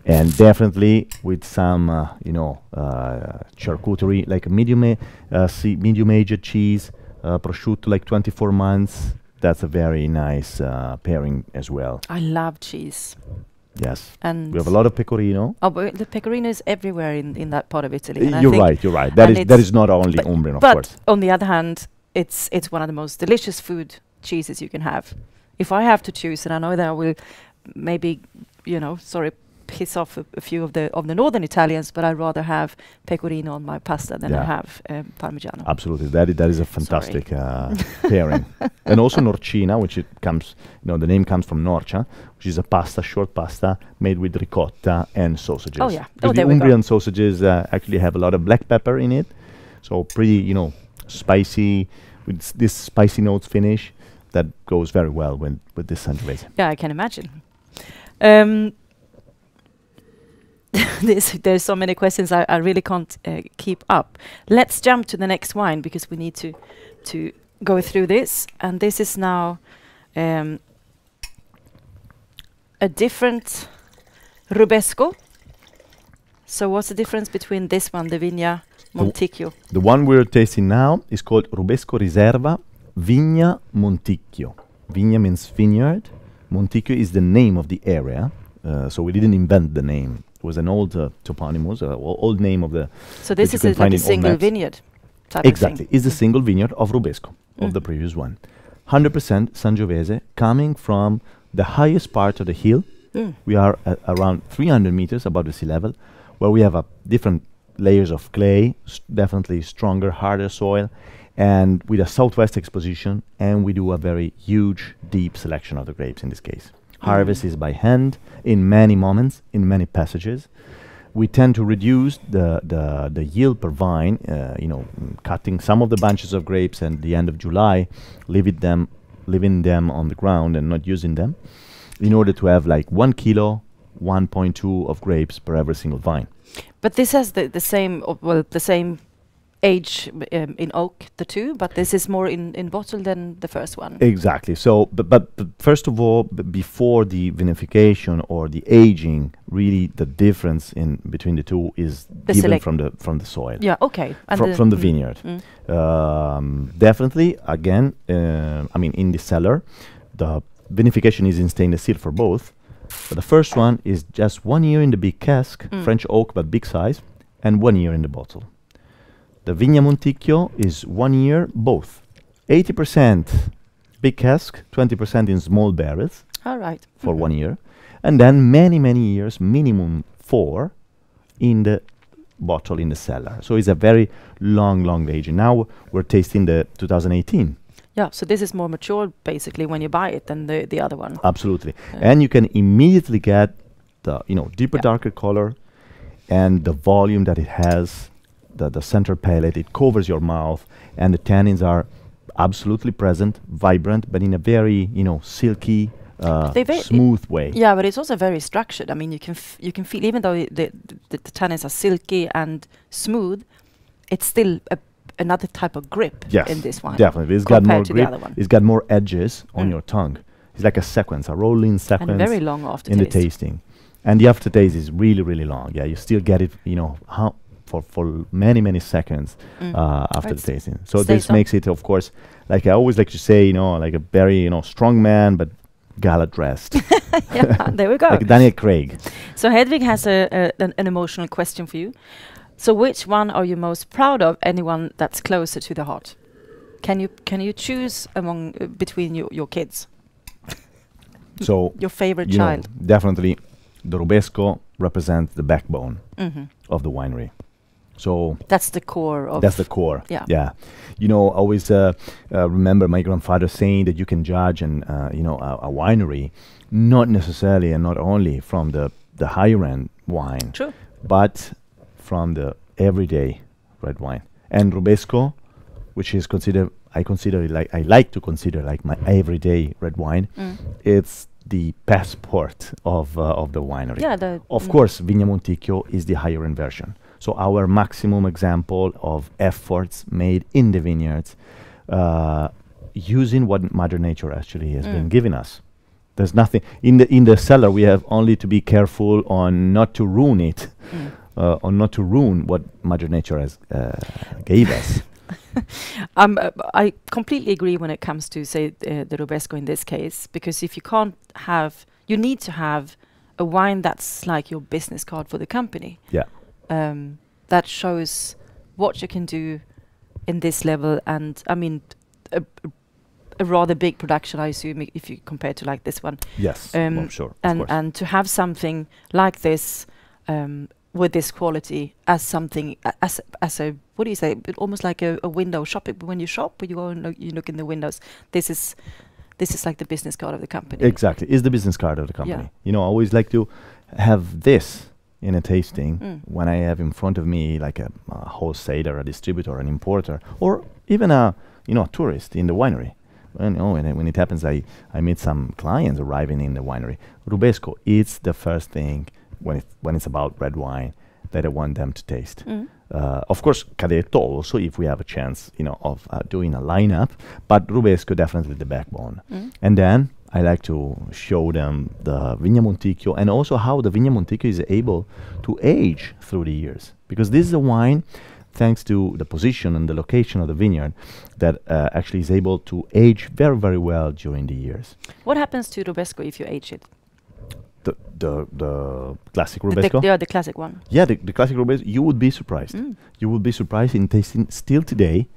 and definitely with some, charcuterie, like medium aged cheese, prosciutto, like 24 months. That's a very nice pairing as well. I love cheese. Yes. And we have a lot of pecorino. Oh, but the pecorino is everywhere in that part of Italy. And You're right. That is not only Umbrian, of course. But on the other hand, it's one of the most delicious food cheeses you can have. If I have to choose, and I know that I will maybe, piss off a few of the northern Italians, but I'd rather have pecorino on my pasta than I have Parmigiano. Absolutely, that is a fantastic pairing. And also norcina, which the name comes from Norcia, which is a short pasta made with ricotta and sausages. Oh yeah, the Umbrian sausages actually have a lot of black pepper in it, so pretty, spicy, with this spicy notes finish that goes very well with this Sangiovese. Yeah, I can imagine. There's so many questions I really can't keep up. Let's jump to the next wine, because we need to go through this. And this is now a different Rubesco. So what's the difference between this one, the Vigna Monticchio? The one we're tasting now is called Rubesco Riserva Vigna Monticchio. Vigna means vineyard. Monticchio is the name of the area. So we didn't invent the name. It was an old toponymous, old name of the. So this is like a single vineyard type exactly. of thing. It's the single vineyard of Rubesco, of the previous one. 100% Sangiovese, coming from the highest part of the hill. We are at around 300 meters above the sea level, where we have different layers of clay, definitely stronger, harder soil, and with a southwest exposition, and we do a very huge, deep selection of the grapes in this case. Harvest is by hand in many moments, in many passages. We tend to reduce the yield per vine, cutting some of the bunches of grapes at the end of July, leaving them on the ground and not using them, in order to have like 1 kilo, 1.2 of grapes per every single vine. But this has the same age in oak, the two, but this is more in bottle than the first one. Exactly. So, but first of all, before the vinification or the aging, really the difference in between the two is given from the soil. Yeah. Okay. And from the vineyard. Definitely. Again, in the cellar, the vinification is in stainless steel for both. But the first one is just 1 year in the big cask, French oak but big size, and 1 year in the bottle. The Vigna Monticchio is 1 year, both. 80% big cask, 20% in small barrels All right. for 1 year. And then many, many years, minimum 4 in the bottle in the cellar. So it's a very long aging. Now we're tasting the 2018. Yeah, so this is more mature basically when you buy it than the other one. Absolutely. And you can immediately get the deeper, darker color and the volume that it has, the center palate, it covers your mouth, and the tannins are absolutely present, vibrant, but in a very, silky, smooth way. Yeah, but it's also very structured. I mean, you can feel, even though the tannins are silky and smooth, it's still another type of grip in this wine. Definitely. It's got more to grip. The other one. It's got more edges on your tongue. It's like a sequence, a rolling sequence. And very long aftertaste. In the tasting. And the aftertaste is really, really long. Yeah, you still get it, for many, many seconds after the tasting. So this makes it, of course, like I always like to say, like a very, strong man, but gala dressed. Yeah, there we go. Like Daniel Craig. So Hedvig has an emotional question for you. So which one are you most proud of? Anyone that's closer to the heart? Can you choose between your kids? So your favorite child? Definitely, the Rubesco represents the backbone of the winery. So that's the core of. That's the core. Yeah. Yeah. Always remember my grandfather saying that you can judge a winery not necessarily and not only from the higher end wine. True. But from the everyday red wine. And Rubesco, which is I like to consider like my everyday red wine. It's the passport of the winery. Yeah. Of course, Vigna Monticchio is the higher end version. So our maximum example of efforts made in the vineyards, using what Mother Nature actually has been giving us. There's nothing in the cellar. We have only to be careful on not to ruin it, or not to ruin what Mother Nature has gave us. I completely agree when it comes to say the Rubesco in this case, because if you can't have, you need to have a wine that's like your business card for the company. Yeah. That shows what you can do in this level, and I mean a rather big production, I assume, if you compare to like this one. Yes, well, sure. And to have something like this with this quality as something as a what do you say? Almost like a window shopping. When you shop, when you go and you look in the windows, this is like the business card of the company. Exactly, is the business card of the company. I always like to have this in a tasting when I have in front of me like a wholesaler, a distributor, an importer, or even a tourist in the winery. When it happens, I meet some clients arriving in the winery. Rubesco, it's the first thing when it's about red wine that I want them to taste. Of course, Cadetto also, if we have a chance, of doing a lineup, but Rubesco definitely the backbone. And then I like to show them the Vigna Monticchio and also how the Vigna Monticchio is able to age through the years. Because this is a wine, thanks to the position and the location of the vineyard, that actually is able to age very, very well during the years. What happens to Rubesco if you age it? The classic Rubesco? The classic one. Yeah, the classic Rubesco, you would be surprised. You would be surprised in tasting still today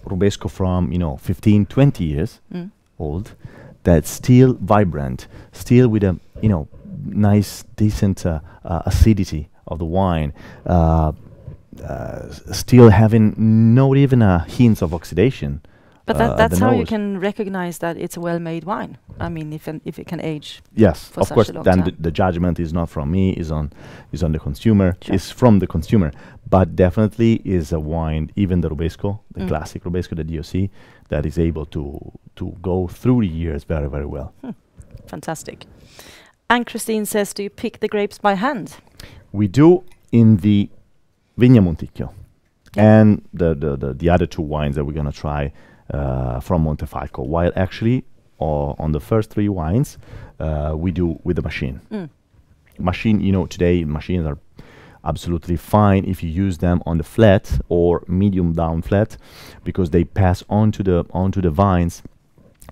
Rubesco from 15, 20 years old, that's still vibrant, still with a nice, decent acidity of the wine, still having not even a hint of oxidation. But that's how you can recognize that it's a well-made wine. I mean, if it can age. Yes, for of such course. a long Then time. the judgment is not from me; is on the consumer. Sure. It's from the consumer. But definitely is a wine, even the Rubesco, the classic Rubesco, the DOC, that is able to go through the years very, very well. Fantastic. And Christine says, do you pick the grapes by hand? We do in the Vigna Monticchio, and the other two wines that we're gonna try from Montefalco. While actually on the first three wines, we do with the machine. Machine, today machines are absolutely fine if you use them on the flat or medium down flat, because they pass onto the vines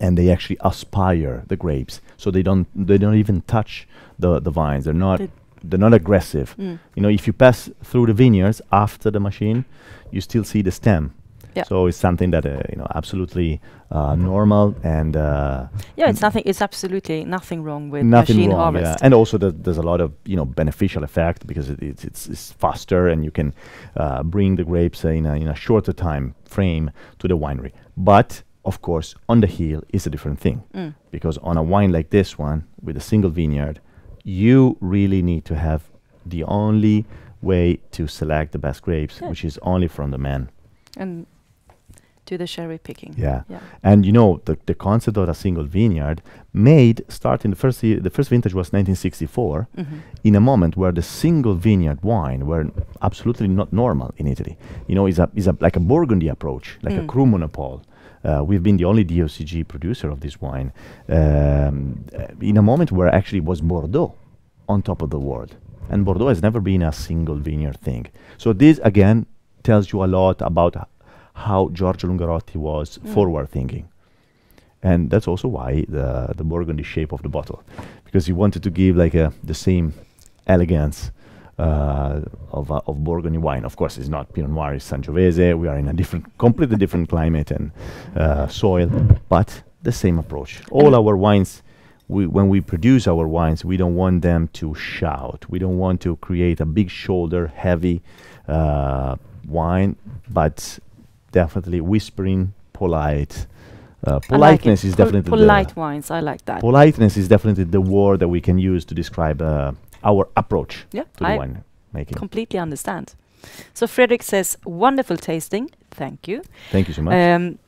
and they actually aspire the grapes, so they don't even touch the vines. They're not they're not aggressive. You know, if you pass through the vineyards after the machine, you still see the stem. Yeah. So it's something that you know, absolutely normal, and yeah, it's nothing. It's absolutely nothing wrong with nothing machine wrong. harvest. Yeah. And also there's a lot of, you know, beneficial effect, because it's faster, and you can bring the grapes in a shorter time frame to the winery. But of course, on the hill is a different thing, because on a wine like this one with a single vineyard, you really need to have the only way to select the best grapes, which is only from the man. And do the cherry picking. Yeah. And you know, the concept of a single vineyard made starting the first vintage was 1964, in a moment where the single vineyard wine were absolutely not normal in Italy. You know, is a like a Burgundy approach, like a Cru Monopole. We've been the only DOCG producer of this wine, in a moment where actually was Bordeaux on top of the world. And Bordeaux has never been a single vineyard thing. So this, again, tells you a lot about how Giorgio Lungarotti was forward-thinking. And that's also why the Burgundy shape of the bottle, because he wanted to give like the same elegance of Burgundy wine. Of course, it's not Pinot Noir, it's Sangiovese. We are in a completely different climate and soil, but the same approach. All our wines, when we produce our wines, we don't want them to shout. We don't want to create a big shoulder, heavy wine, but definitely whispering, polite. Politeness is definitely polite wines. I like that. Politeness is definitely the word that we can use to describe our approach to the wine making. Completely understand. So Frederick says, wonderful tasting. Thank you. Thank you so much.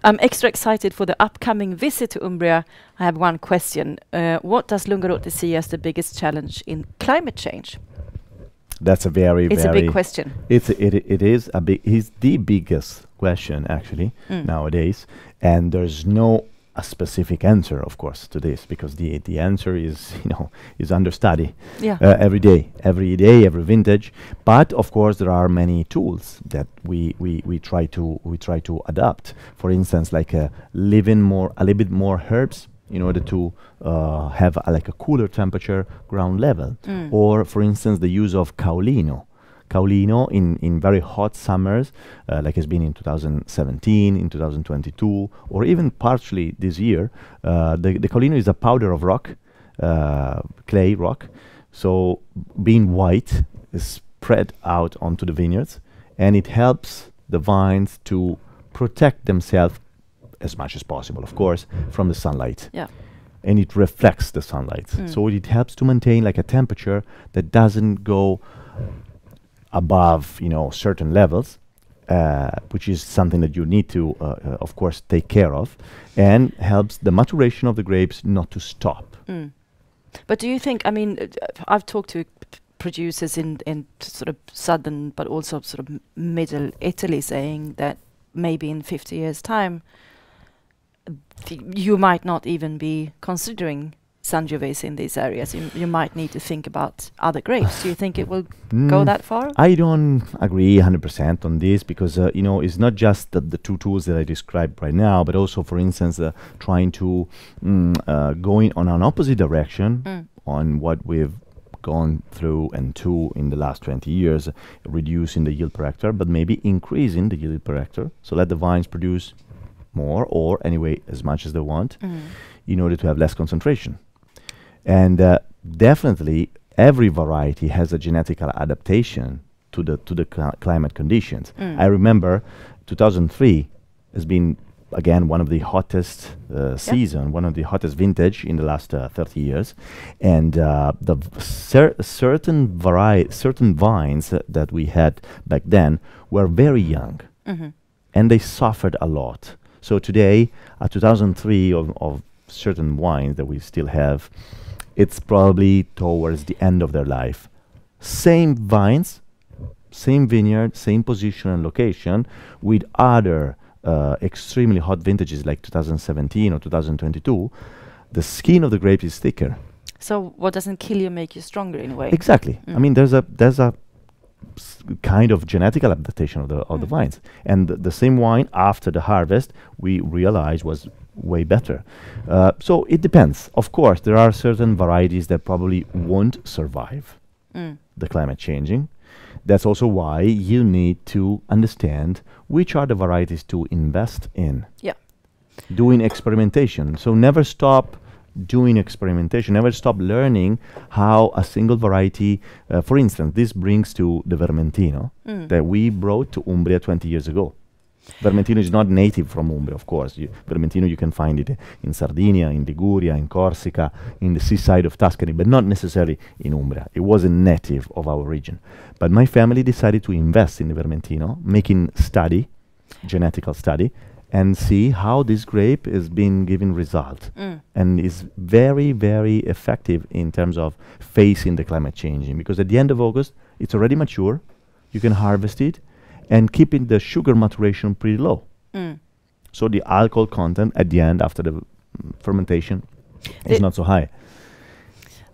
I'm extra excited for the upcoming visit to Umbria. I have one question. What does Lungarotti see as the biggest challenge in climate change? That's a It's a big question. It is a big. It's the biggest question actually nowadays, and there's no a specific answer, of course, to this, because the answer is is under study every day, every vintage. But of course, there are many tools that we try to adapt. For instance, like a little bit more herbs in order to have like a cooler temperature ground level, or for instance the use of Caolino in very hot summers, like has been in 2017, in 2022, or even partially this year. The Caolino is a powder of rock, clay rock, so being white is spread out onto the vineyards, and it helps the vines to protect themselves as much as possible, of course, from the sunlight. Yeah. And it reflects the sunlight. So it helps to maintain like a temperature that doesn't go above, certain levels, which is something that you need to, of course, take care of, and helps the maturation of the grapes not to stop. But do you think, I've talked to producers in sort of southern, but also sort of middle Italy, saying that maybe in 50 years' time, you might not even be considering Sangiovese in these areas. You might need to think about other grapes. Do you think it will go that far? I don't agree 100% on this, because it's not just the two tools that I described right now, but also, for instance, trying to going on an opposite direction on what we've gone through and to in the last 20 years, reducing the yield per hectare, but maybe increasing the yield per hectare. So let the vines produce more, or anyway as much as they want, in order to have less concentration. And definitely every variety has a genetical adaptation to the climate conditions. I remember 2003 has been again one of the hottest season, one of the hottest vintage in the last 30 years, and the certain vines that we had back then were very young, and they suffered a lot. So today, 2003 of certain wines that we still have, it's probably towards the end of their life. Same vines, same vineyard, same position and location, with other extremely hot vintages like 2017 or 2022, the skin of the grape is thicker. So what doesn't kill you make you stronger in a way? Exactly. I mean, there's a kind of genetical adaptation of the vines, and the same wine after the harvest we realized was way better. So it depends. Of course, there are certain varieties that probably won't survive the climate changing. That's also why you need to understand which are the varieties to invest in. Yeah. Doing experimentation. So never stop doing experimentation, never stop learning how a single variety, for instance, this brings to the Vermentino that we brought to Umbria 20 years ago. Vermentino is not native from Umbria, of course. Vermentino, you can find it in Sardinia, in Liguria, in Corsica, in the seaside of Tuscany, but not necessarily in Umbria. It wasn't native of our region. But my family decided to invest in the Vermentino, making study, genetical study, and see how this grape is been giving result and is very, very effective in terms of facing the climate changing. Because at the end of August, it's already mature, you can harvest it, and keeping the sugar maturation pretty low. So the alcohol content at the end, after the fermentation, is not so high.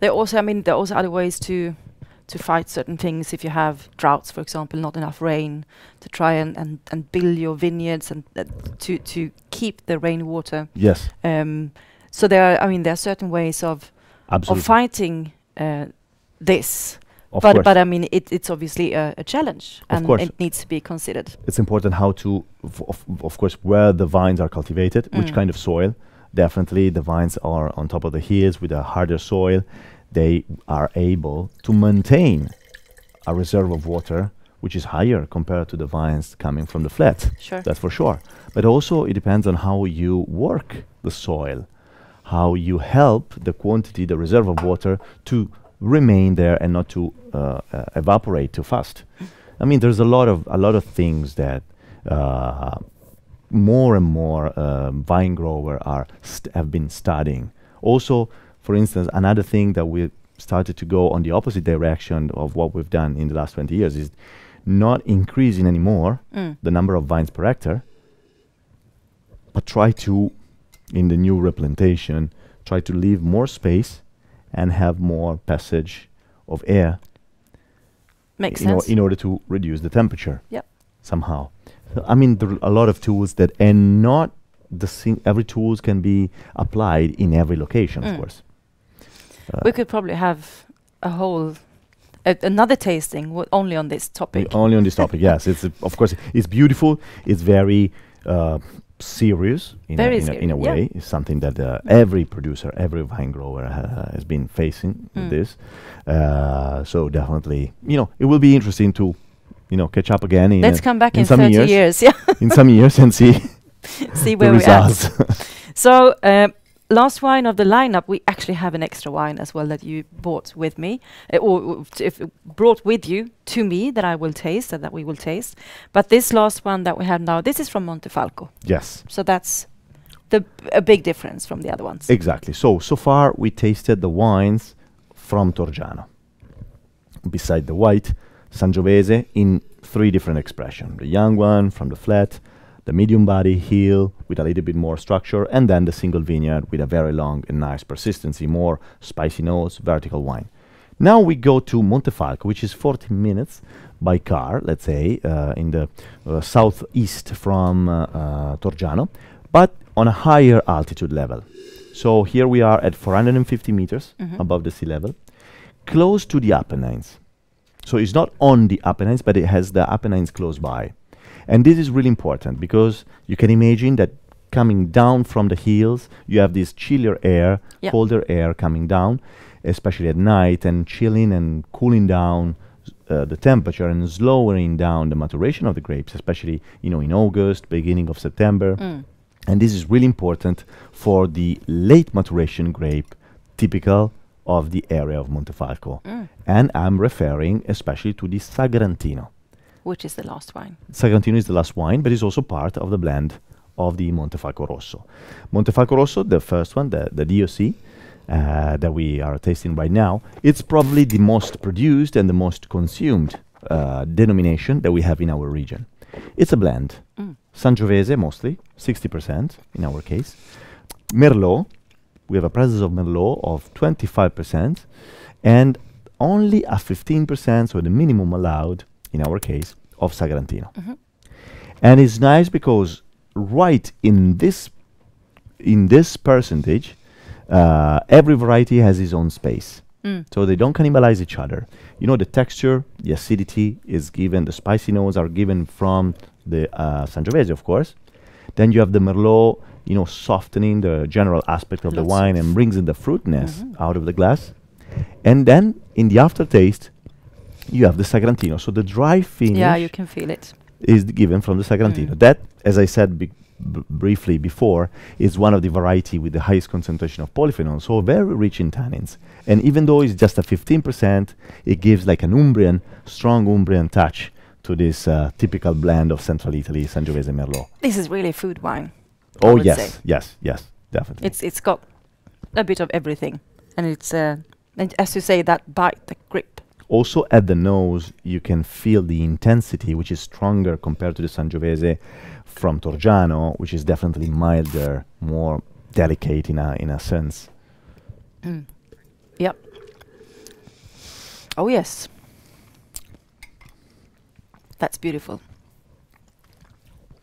There are also other ways to fight certain things. If you have droughts, for example, not enough rain, to try and build your vineyards and to keep the rainwater. Yes. So there are certain ways of fighting this. But I mean, it's obviously a challenge, and it needs to be considered. It's important how to, of course, where the vines are cultivated, which kind of soil. Definitely, the vines are on top of the hills with a harder soil. They are able to maintain a reserve of water which is higher compared to the vines coming from the flat. Sure. That's for sure. But also, it depends on how you work the soil, how you help the quantity, the reserve of water to remain there and not to evaporate too fast. I mean, there's a lot of things that more and more vine growers have been studying. Also, for instance, another thing that we started to go on the opposite direction of what we've done in the last 20 years is not increasing anymore the number of vines per hectare, but try to, in the new replantation, try to leave more space and have more passage of air. Makes sense. In order to reduce the temperature. Yep. Somehow. I mean, there are a lot of tools that, and not every tools can be applied in every location, of course. We could probably have a whole another tasting only on this topic. Only on this topic, yes. It's of course it's beautiful. It's very serious in a way. It's something that every producer, every vine grower has been facing this. So definitely, it will be interesting to, catch up again. Let's come back in some 30 years. Yeah. In some years and see where we're at. So last wine of the lineup, we actually have an extra wine as well that you bought with me, or brought with you to me that I will taste, that we will taste. But this last one that we have now, this is from Montefalco. Yes. So that's a big difference from the other ones. Exactly. So far we tasted the wines from Torgiano. Beside the white, Sangiovese in 3 different expressions. The young one from the flat, the medium body hill with a little bit more structure, and then the single vineyard with a very long and nice persistency, more spicy notes, vertical wine. Now we go to Montefalco, which is 40 minutes by car, let's say, in the southeast from Torgiano, but on a higher altitude level. So here we are at 450 meters above the sea level, close to the Apennines. So it's not on the Apennines, but it has the Apennines close by. And this is really important because you can imagine that coming down from the hills, you have this chillier air, colder air coming down, especially at night, and chilling and cooling down the temperature and slowing down the maturation of the grapes, especially in August, beginning of September. And this is really important for the late maturation grape, typical of the area of Montefalco. And I'm referring especially to the Sagrantino. Which is the last wine. Sagrantino is the last wine, but it's also part of the blend of the Montefalco Rosso. Montefalco Rosso, the first one, the DOC, that we are tasting right now, it's probably the most produced and the most consumed denomination that we have in our region. It's a blend. Sangiovese mostly, 60% in our case. Merlot, we have a presence of Merlot of 25%, and only a 15%, so the minimum allowed, in our case, of Sagrantino. And it's nice because right in this percentage, every variety has its own space. So they don't cannibalize each other. You know, the texture, the acidity is given, the spicy notes are given from the Sangiovese, of course. Then you have the Merlot, you know, softening the general aspect of the wine and brings in the fruitness out of the glass. And then in the aftertaste, you have the Sagrantino. So the dry finish, Yeah, you can feel it. is given from the Sagrantino. That, as I said briefly before, is one of the variety with the highest concentration of polyphenols, so very rich in tannins. And even though it's just a 15%, it gives like an Umbrien, strong Umbrien touch to this typical blend of Central Italy, Sangiovese Merlot. This is really food wine. I Oh would yes, say. yes, definitely. It's got a bit of everything, and it's and as you say, that bite, the grip. Also at the nose, you can feel the intensity, which is stronger compared to the Sangiovese from Torgiano, which is definitely milder, more delicate in a sense. Yep. Oh yes. That's beautiful.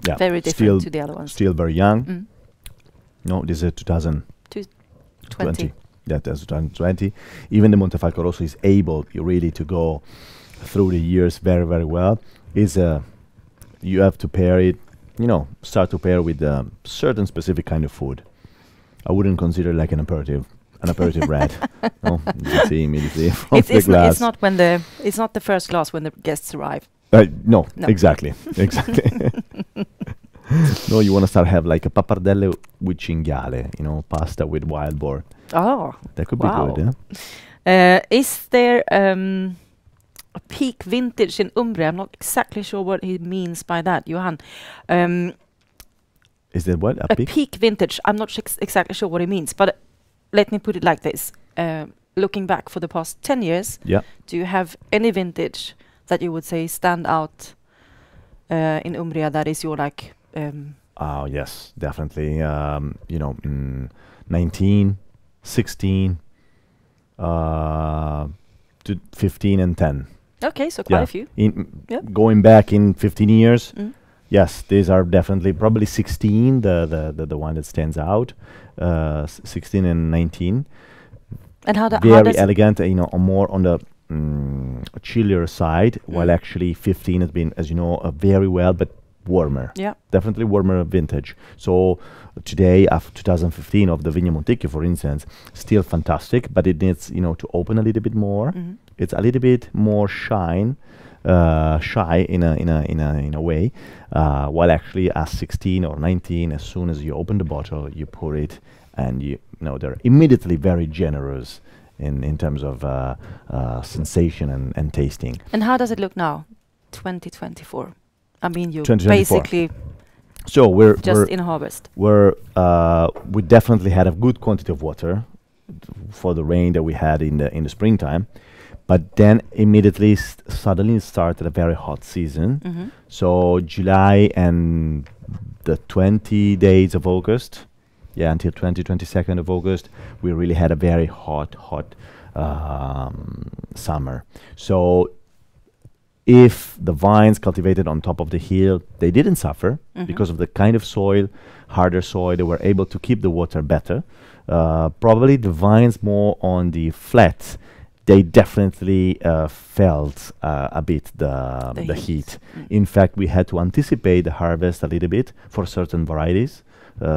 Yeah, Very different to the other ones. Still very young. No, this is 2020. 20. That's 2020. Even the Montefalco Rosso is able really to go through the years very, very well. You have to pair it, you know, start to pair with a certain specific kind of food. I wouldn't consider like an aperitif red. No, you can see immediately from the glass. It's not the first glass when the guests arrive. No, No. exactly. No, you want to start have like a pappardelle with cinghiale, you know, pasta with wild boar. Oh, That could wow. be good, yeah? Is there a peak vintage in Umbrien? I'm not exactly sure what he means by that, Johan. Is that what? A peak vintage. I'm not exactly sure what he means, but let me put it like this. Looking back for the past 10 years, Yeah. do you have any vintage that you would say stand out in Umbria that is your like... Oh, yes, definitely. You know, 19, 16, to 15 and 10. Okay, so quite a few. Yeah. Going back in 15 years, Mm. yes, these are definitely probably 16, the one that stands out. 16 and 19. And how Very does elegant, you know, more on the chillier side, while actually 15 has been, as you know, very well, but warmer. Yeah. Definitely warmer vintage. So today, after 2015 of the Vigna Montecchio, for instance, still fantastic, but it needs, you know, to open a little bit more. It's a little bit more shy in a way, while actually at 16 or 19, as soon as you open the bottle, you pour it, and you know they're immediately very generous in terms of sensation and tasting. And how does it look now, 2024? I mean, you 2024. basically So we're in harvest. we definitely had a good quantity of water for the rain that we had in the springtime, but then immediately suddenly started a very hot season. So July and the 20 days of August, until 22nd of August, we really had a very hot summer. So if the vines cultivated on top of the hill, they didn't suffer because of the kind of soil, harder soil, they were able to keep the water better. Probably the vines more on the flats, they definitely felt a bit the heat. In fact, we had to anticipate the harvest a little bit for certain varieties,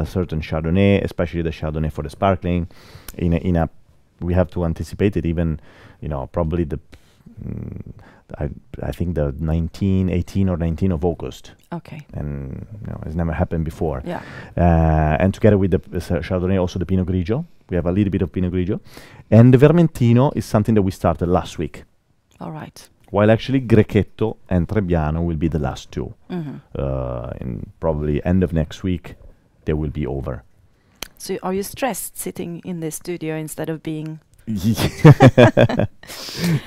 certain Chardonnay, especially the Chardonnay for the sparkling. We have to anticipate it even, you know, probably I think the 18 or 19 of August. Okay. And you know, it's never happened before. Yeah. And together with the Chardonnay, also the Pinot Grigio. We have a little bit of Pinot Grigio. And the Vermentino is something that we started last week. All right. While actually Grechetto and Trebbiano will be the last two. In probably end of next week, they will be over. So are you stressed sitting in this studio instead of being...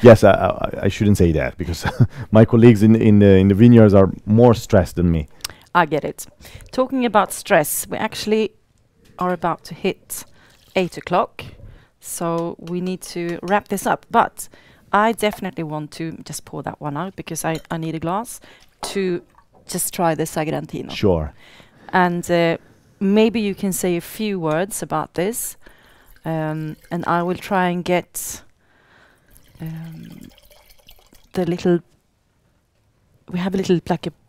Yes, I shouldn't say that because my colleagues in the vineyards are more stressed than me. I get it. Talking about stress, we actually are about to hit 8 o'clock, so we need to wrap this up. But I definitely want to just pour that one out because I need a glass to just try the Sagrantino. Sure. And maybe you can say a few words about this. And I will try and get the little. We have a little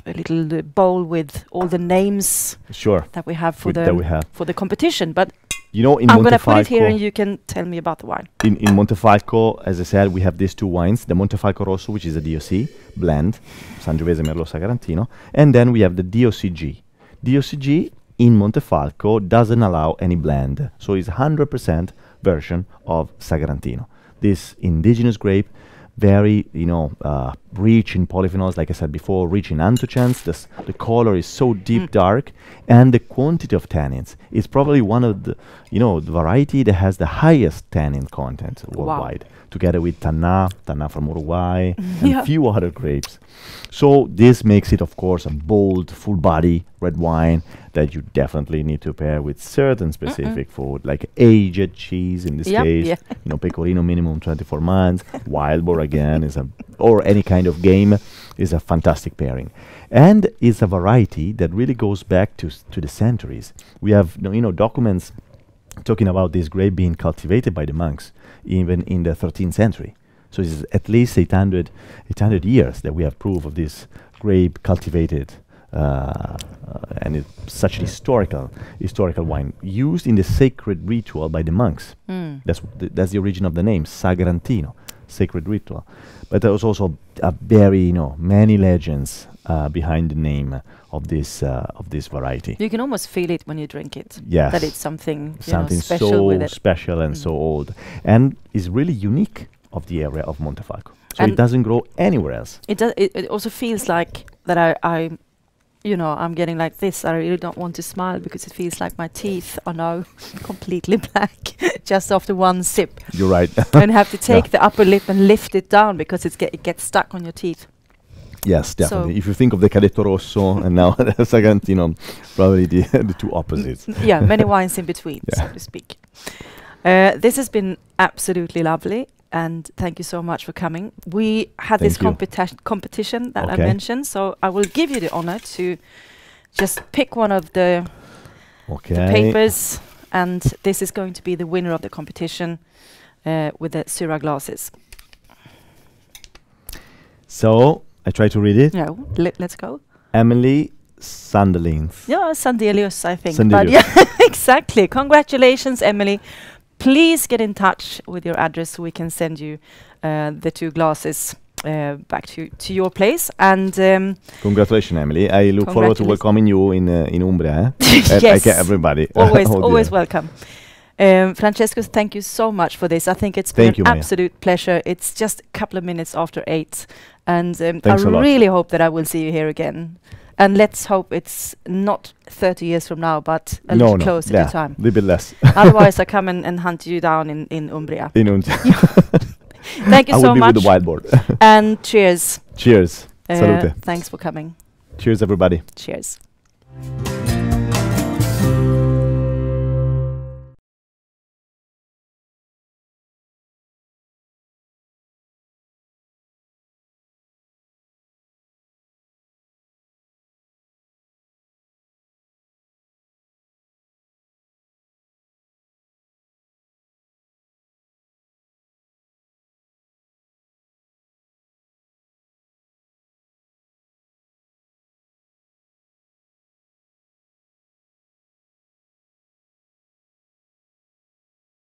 a little bowl with all the names Sure. that we have for That the competition. But You know, in I'm going to put it Montefalco, here, and you can tell me about the wine. in Montefalco, as I said, we have these two wines: the Montefalco Rosso, which is a DOC blend, Sangiovese Merlot Sagrantino, and then we have the DOCG. DOCG in Montefalco doesn't allow any blend, so it's 100% version of Sagrantino. This indigenous grape, very, rich in polyphenols, like I said before, rich in anthocyanins. The color is so deep dark, and the quantity of tannins is probably one of the, the variety that has the highest tannin content worldwide, together with Tanna from Uruguay, and few other grapes. So this makes it, of course, a bold, full-body red wine that you definitely need to pair with certain specific food, like aged cheese in this case, pecorino minimum 24 months, wild boar again or any kind of game is a fantastic pairing. And it's a variety that really goes back to the centuries. We have documents talking about this grape being cultivated by the monks even in the 13th century. So it's at least 800 years that we have proof of this grape cultivated, and it's such an historical wine used in the sacred ritual by the monks. That's the origin of the name, Sagrantino, sacred ritual. But there was also a very many legends behind the name of this variety. You can almost feel it when you drink it. Yes, that it's something special so with it. Special and so old, and is really unique of the area of Montefalco. So it doesn't grow anywhere else. It does. It also feels like that I'm getting like this. I really don't want to smile because it feels like my teeth are now completely black just after one sip. You're right. And have to take the upper lip and lift it down because it gets stuck on your teeth. Yes, definitely. So if you think of the Cadetto Rosso and now the Sagrantino, probably the two opposites. Yeah, many wines in between, so to speak. This has been absolutely lovely. And thank you so much for coming. We had this competition that I mentioned, so I will give you the honor to just pick one of the papers, and this is going to be the winner of the competition with the Syrah glasses. So I try to read it. No, let's go. Emily Sandelins. Yeah, Sandelius, I think. Sandelius. But yeah, exactly. Congratulations, Emily. Please get in touch with your address so we can send you the two glasses back to your place. And congratulations, Emily. I look forward to welcoming you in Umbria. Yes, everybody. Always welcome. Francesco, thank you so much for this. I think it's been an absolute pleasure. It's just a couple of minutes after 8, and I really hope that I will see you here again. And let's hope it's not 30 years from now, but a little closer to time. A little bit less. Otherwise, I come and hunt you down in Umbria. In Umbria. Thank you so much. I will be with the wild boar. And cheers. Cheers. Salute. Thanks for coming. Cheers, everybody. Cheers.